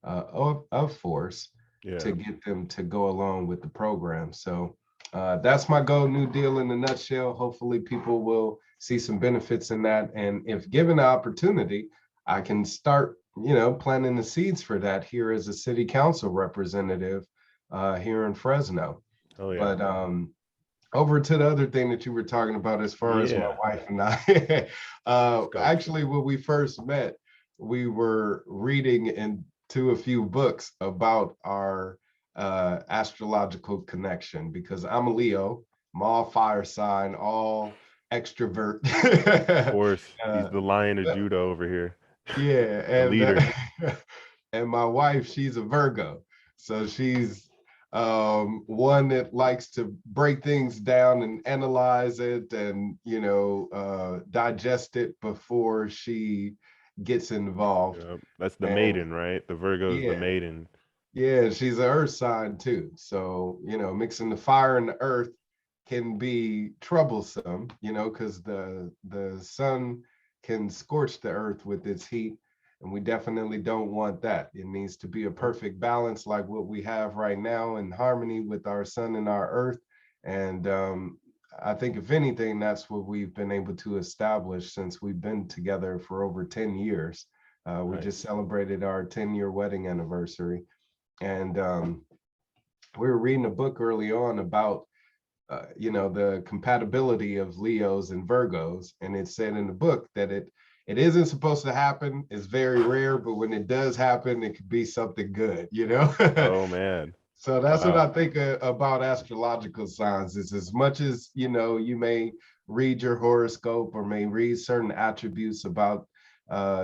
of force Yeah. to get them to go along with the program. So that's my Go New Deal in a nutshell. Hopefully, people will see some benefits in that. And if given the opportunity, I can start, planting the seeds for that here as a city council representative here in Fresno. Oh yeah. But over to the other thing that you were talking about as far as my Yeah. wife and I. Let's go. Actually, when we first met, we were reading into a few books about our astrological connection because I'm a Leo, I'm all fire sign, all extrovert. Of course, he's uh, the Lion of Judah over here, yeah, the and leader. and my wife, she's a Virgo, so she's one that likes to break things down and analyze it, and digest it before she gets involved. Yeah, that's the And maiden, right? The Virgo is the yeah, maiden. yeah, she's an earth sign too. So, mixing the fire and the earth can be troublesome, because the sun can scorch the earth with its heat, and we definitely don't want that. It needs to be a Yep. perfect balance like what we have right now in harmony with our sun and our earth. And I think if anything, that's what we've been able to establish since we've been together for over 10 years. We just Nice. celebrated our 10-year wedding anniversary. And we were reading a book early on about the compatibility of Leos and Virgos, and it said in the book that it isn't supposed to happen. It's very rare, but when it does happen, it could be something good. Oh man. So that's what I Wow. think about astrological signs. Is as much as you may read your horoscope or may read certain attributes about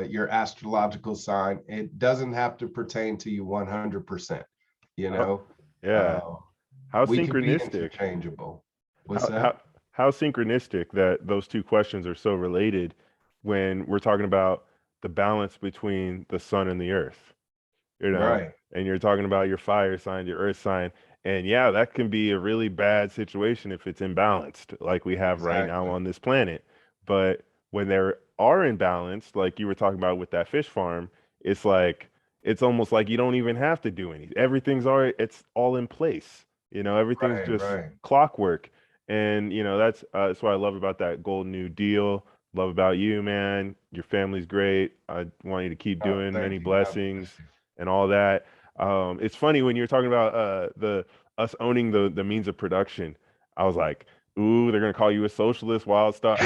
your astrological sign, it doesn't have to pertain to you 100%. You How, know, yeah. uh, How we can be synchronistic. interchangeable. What's How that? how how synchronistic that those two questions are so related when we're talking about the balance between the sun and the earth, you know, Right. and you're talking about your fire sign, your earth sign, and yeah, that can be a really bad situation if it's imbalanced, like we have right now Exactly. on this planet. But when they are imbalanced, like you were talking about with that fish farm, it's like it's almost like you don't even have to do anything. Everything's already it's all in place. Everything's Right. just Right. clockwork. And that's what I love about that Golden New Deal. Love about you, man. Your family's great. I want you to keep Oh, doing many thank you. God bless blessings you. and all that. It's funny when you're talking about the us owning the means of production. I was like, ooh, they're gonna call you a socialist, wild stuff.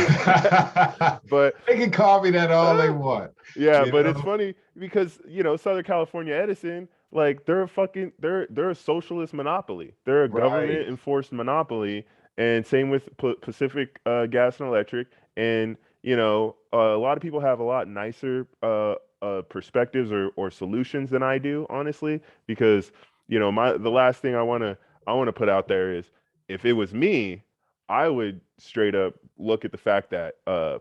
But They can call me that all they uh, want, yeah, you but it's know? funny because Southern California Edison, like they're a socialist monopoly. They're a Right. government enforced monopoly, and same with Pacific Gas and Electric. And a lot of people have a lot nicer perspectives or solutions than I do, honestly, because the last thing I want to put out there is if it was me, I would straight up look at the fact that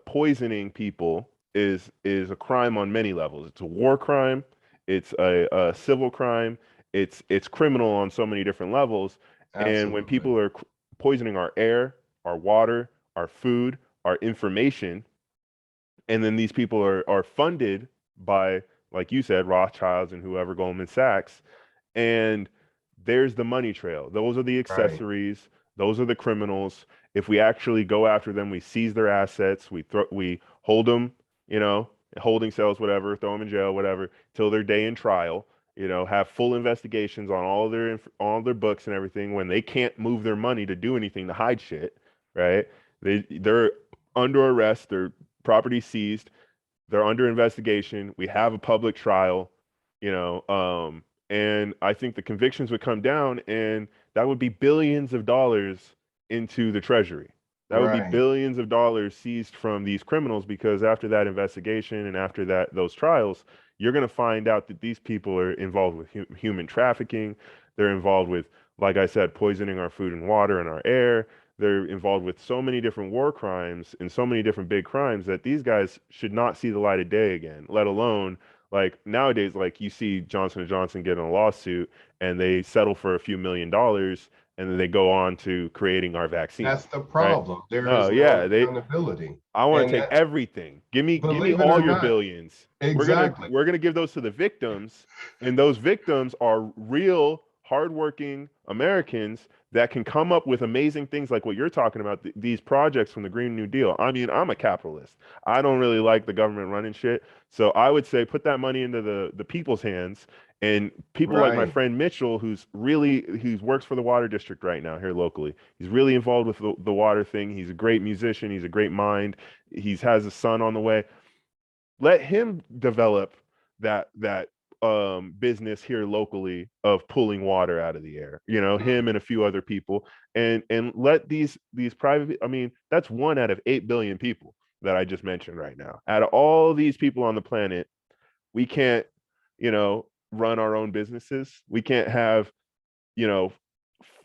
poisoning people is a crime on many levels. It's a war crime, it's a civil crime, it's criminal on so many different levels. And when Absolutely. people are poisoning our air, our water, our food, our information, and then these people are funded by, like you said, Rothschilds and whoever, Goldman Sachs, and there's the money trail. Those are the Right. accessories. Those are the criminals. If we actually go after them, we seize their assets. We hold them, holding cells, whatever, throw them in jail, whatever, till their day in trial. Have full investigations on all their books and everything. When they can't move their money to do anything to hide shit, right? They're under arrest. Their property seized. They're under investigation. We have a public trial, you know, and I think the convictions would come down, and that would be billions of dollars into the treasury. That would be Right. billions of dollars seized from these criminals because after that investigation and after those trials, you're going to find out that these people are involved with human trafficking. They're involved with, like I said, poisoning our food and water and our air. They're involved with so many different war crimes and so many different big crimes that these guys should not see the light of day again, let alone Like nowadays, like you see Johnson and Johnson get in a lawsuit and they settle for a few $1 million, and then they go on to creating our vaccine, That's the right? problem. There No, is no yeah, they accountability. I want And to take that, everything. Give me believe it all or your not, billions. exactly. We're gonna give those to the victims, and those victims are real hardworking Americans that can come up with amazing things like what you're talking about, these projects from the Green New Deal. I mean, I'm a capitalist. I don't really like the government running shit. So I would say put that money into the people's hands, and people like my Right. friend Mitchell, who works for the water district right now here locally. He's really involved with the water thing. He's a great musician. He's a great mind. He's has a son on the way. Let him develop that business here locally of pulling water out of the air. You know, him and a few other people, and let these private. I mean, that's 1 out of 8 billion people that I just mentioned right now. Out of all these people on the planet, we can't, run our own businesses. We can't have, you know,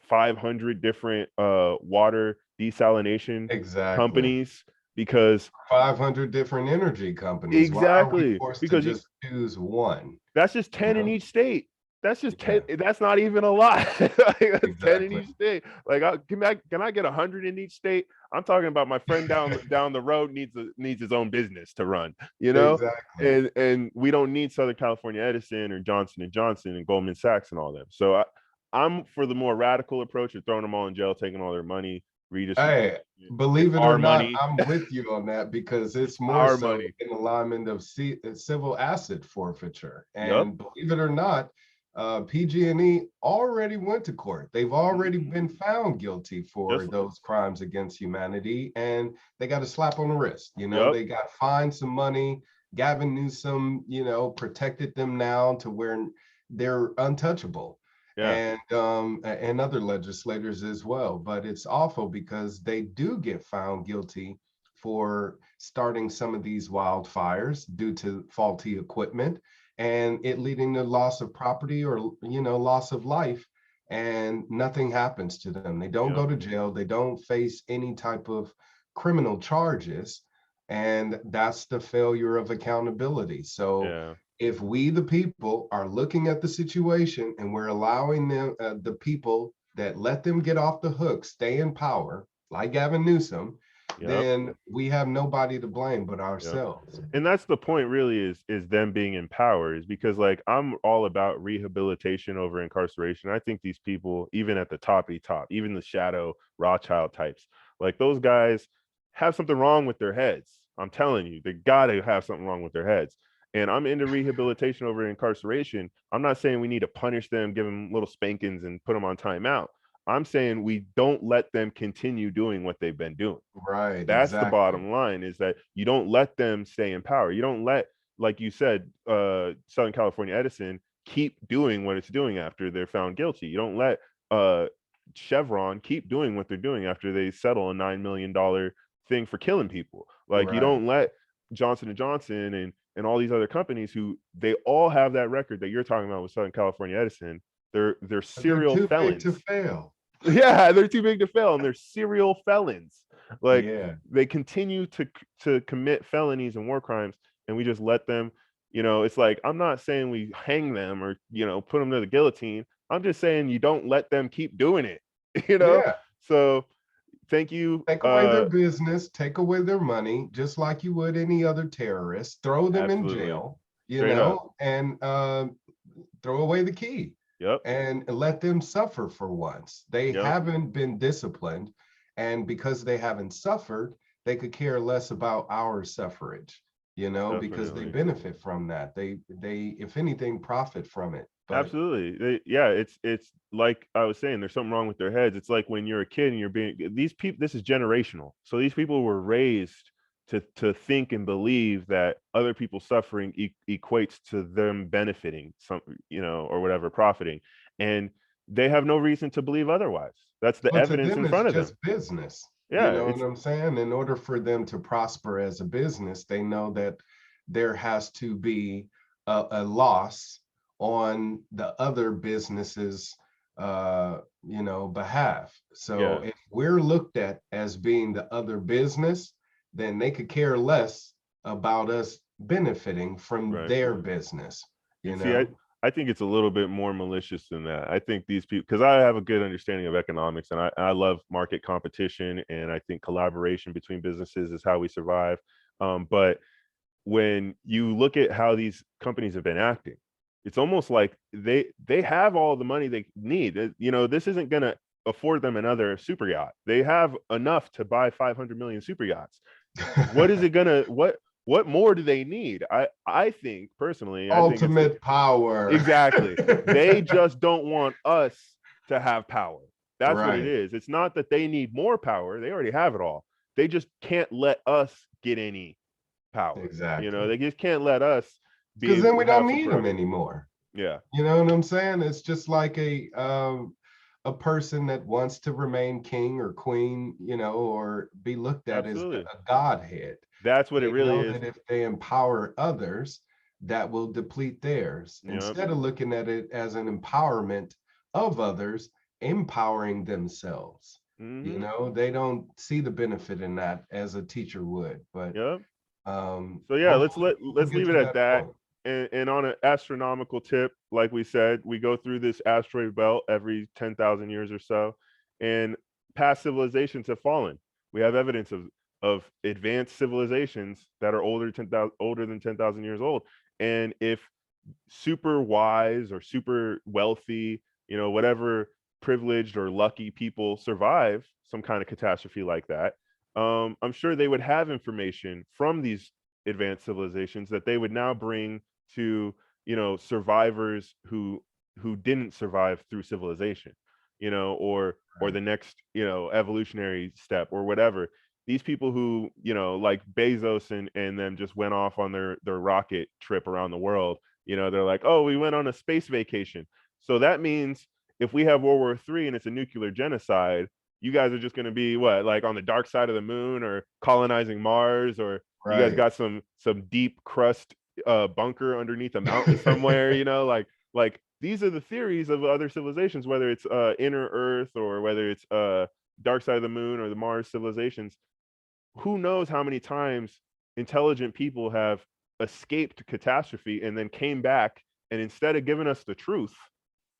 500 different water desalination Exactly. companies because 500 different energy companies. Why are we exactly forced to because you, just choose one? that's just You 10 in know? each state. That's just 10. Yeah, That's not even a lot. Like, that's 10 in exactly. each state. Like, can I get 100 in each state? I'm talking about my friend down the road needs his own business to run, Exactly. and we don't need Southern California Edison or Johnson and Johnson and Goldman Sachs and all them. So I'm for the more radical approach of throwing them all in jail, taking all their money, redistributing Hey, it. It's believe it or our not, money. I'm with you on that because It's it's more our so money. in alignment of civil asset forfeiture. Yep. And believe it or not, PG&E already went to court. They've already Mhm. been found guilty for Just those crimes against humanity, and they got a slap on the wrist. yep. They got fined some money. Gavin Newsom, protected them now to where they're untouchable, Yeah. and other legislators as well. But it's awful because they do get found guilty for starting some of these wildfires due to faulty equipment, and it leading to loss of property or loss of life, and nothing happens to them. They don't Yep. go to jail. They don't face any type of criminal charges, and that's the failure of accountability. So Yeah. if we the people are looking at the situation and we're allowing them, the people that let them get off the hook stay in power, like Gavin Newsom, Yep. then we have nobody to blame but Yep. ourselves. And that's the point really is them being empowered is because like I'm all about rehabilitation over incarceration. I think these people, even at the top, even the shadow Rothschild types, like those guys have something wrong with their heads. I'm telling you, they gotta have something wrong with their heads. And I'm into rehabilitation over incarceration. I'm not saying we need to punish them, give them little spankings and put them on timeout. I'm saying we don't let them continue doing what they've been doing. Right, That's the exactly. bottom line, is that you don't let them stay in power. You don't let, like you said, Southern California Edison keep doing what it's doing after they're found guilty. You don't let uh, Chevron keep doing what they're doing after they settle a $9 million thing for killing people. Like you Right. don't let Johnson and Johnson and all these other companies who they all have that record that you're talking about with Southern California Edison. They're They're serial too big to felons. fail. Yeah, they're too big to fail, and they're serial felons. Like Yeah. they continue to commit felonies and war crimes, and we just let them. It's like I'm not saying we hang them or put them to the guillotine. I'm just saying you don't let them keep doing it. You know. Yeah. So thank you. Take away their business, take away their money, just like you would any other terrorist, throw them in Absolutely. jail, Straight up. and throw away the key Yep. and let them suffer for once. They Yep. haven't been disciplined. And because they haven't suffered, they could care less about our suffrage, because they Definitely. benefit from that. They, if anything, profit from it. But Absolutely. Yeah, it's like I was saying, there's something wrong with their heads. It's like when you're a kid and you're being these people, this is generational. So these people were raised to think and believe that other people's suffering equates to them benefiting some, or whatever, profiting. And they have no reason to believe otherwise. That's the But to evidence them, in it's front of them. just business. You Yeah, know what it's I'm saying? In order for them to prosper as a business, they know that there has to be a loss on the other businesses, behalf. So yeah, if we're looked at as being the other business, then they could care less about us benefiting from Right. their business, you And see, I think it's a little bit more malicious than that. I think these people, because I have a good understanding of economics, and I love market competition, and I think collaboration between businesses is how we survive. But when you look at how these companies have been acting, it's almost like they have all the money they need. You know, this isn't going to afford them another super yacht. They have enough to buy 500 million super yachts. What is it gonna what more do they need? I think personally, I think it's ultimate power. exactly. They just don't want us to have power. That's what it Right. is. It's not that they need more power. They already have it all. They just can't let us get any power. You know, Exactly. they just can't let us be Because able then to we don't have some need them prerogative. anymore. Yeah, You know what I'm saying? It's just like a person that wants to remain king or queen, you know, or be looked at as absolutely. a godhead. That's what it They really know is. that if they empower others, that will deplete theirs. Yep. Instead of looking at it as an empowerment of others, empowering themselves. You Mm-hmm. know, they don't see the benefit in that as a teacher would. But Yep. So yeah, hopefully we'll let's get leave it to at that that. point. And on an astronomical tip, like we said, we go through this asteroid belt every 10,000 years or so, and past civilizations have fallen. We have evidence of advanced civilizations that are older than 10,000 years old. And if super wise or super wealthy, you know, whatever privileged or lucky people survive some kind of catastrophe like that, I'm sure they would have information from these advanced civilizations that they would now bring to, you know, survivors who didn't survive through civilization, you know, or Right. the next, you know, evolutionary step or whatever. These people who, you know, like Bezos and them just went off on their rocket trip around the world. You know, they're like, oh, we went on a space vacation. So that means if we have World War III and it's a nuclear genocide, you guys are just going to be what, like on the dark side of the moon or colonizing Mars, or you guys Right. got some deep crust bunker underneath a mountain somewhere, you know, like these are the theories of other civilizations, whether it's inner Earth or whether it's dark side of the moon or the Mars civilizations. Who knows how many times intelligent people have escaped catastrophe and then came back, and instead of giving us the truth,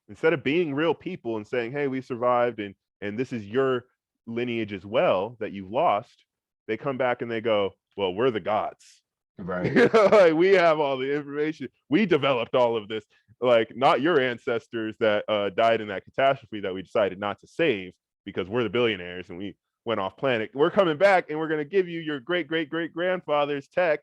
instead of being real people and saying, hey, we survived and this is your lineage as well that you've lost, they come back and they go, well, we're the gods. Right. You know, like we have all the information, we developed all of this, like not your ancestors that died in that catastrophe that we decided not to save because we're the billionaires and we went off planet. We're coming back and we're going to give you your great great great grandfather's tech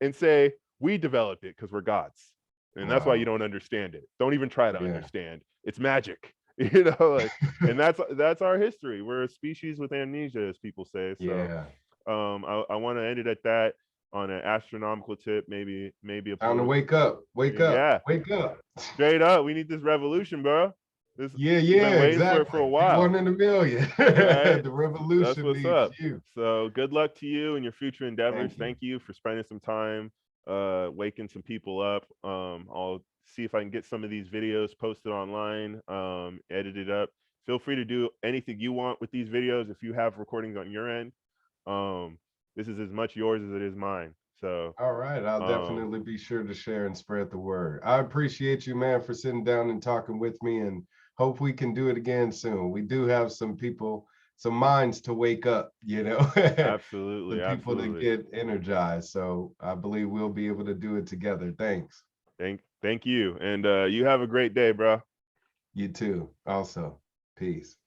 and say we developed it because we're gods, and that's why you Wow. don't understand it. Don't even try to Yeah. understand. It's magic. You know, like, and that's our history. We're a species with amnesia, as people say. So Yeah. I want to end it at that, on an astronomical tip, maybe a Time to political. wake up. Wake up. Yeah, Wake up. straight up. We need this revolution, bro. This Yeah, we've been yeah, waiting for it exactly. for a Be while, one in a million. right? The That's revolution what's needs up. you. So good luck to you and your future endeavors. Thank you. Thank you for spending some time waking some people up. I'll see if I can get some of these videos posted online, edited up. Feel free to do anything you want with these videos if you have recordings on your end. Um, this is as much yours as it is mine. So All right. I'll um, definitely be sure to share and spread the word. I appreciate you, man, for sitting down and talking with me, and hope we can do it again soon. We do have some people, some minds to wake up, you know, absolutely, some people to absolutely. get energized. So I believe we'll be able to do it together. Thanks. Thank you, and you have a great day, bro. You too. Also, peace.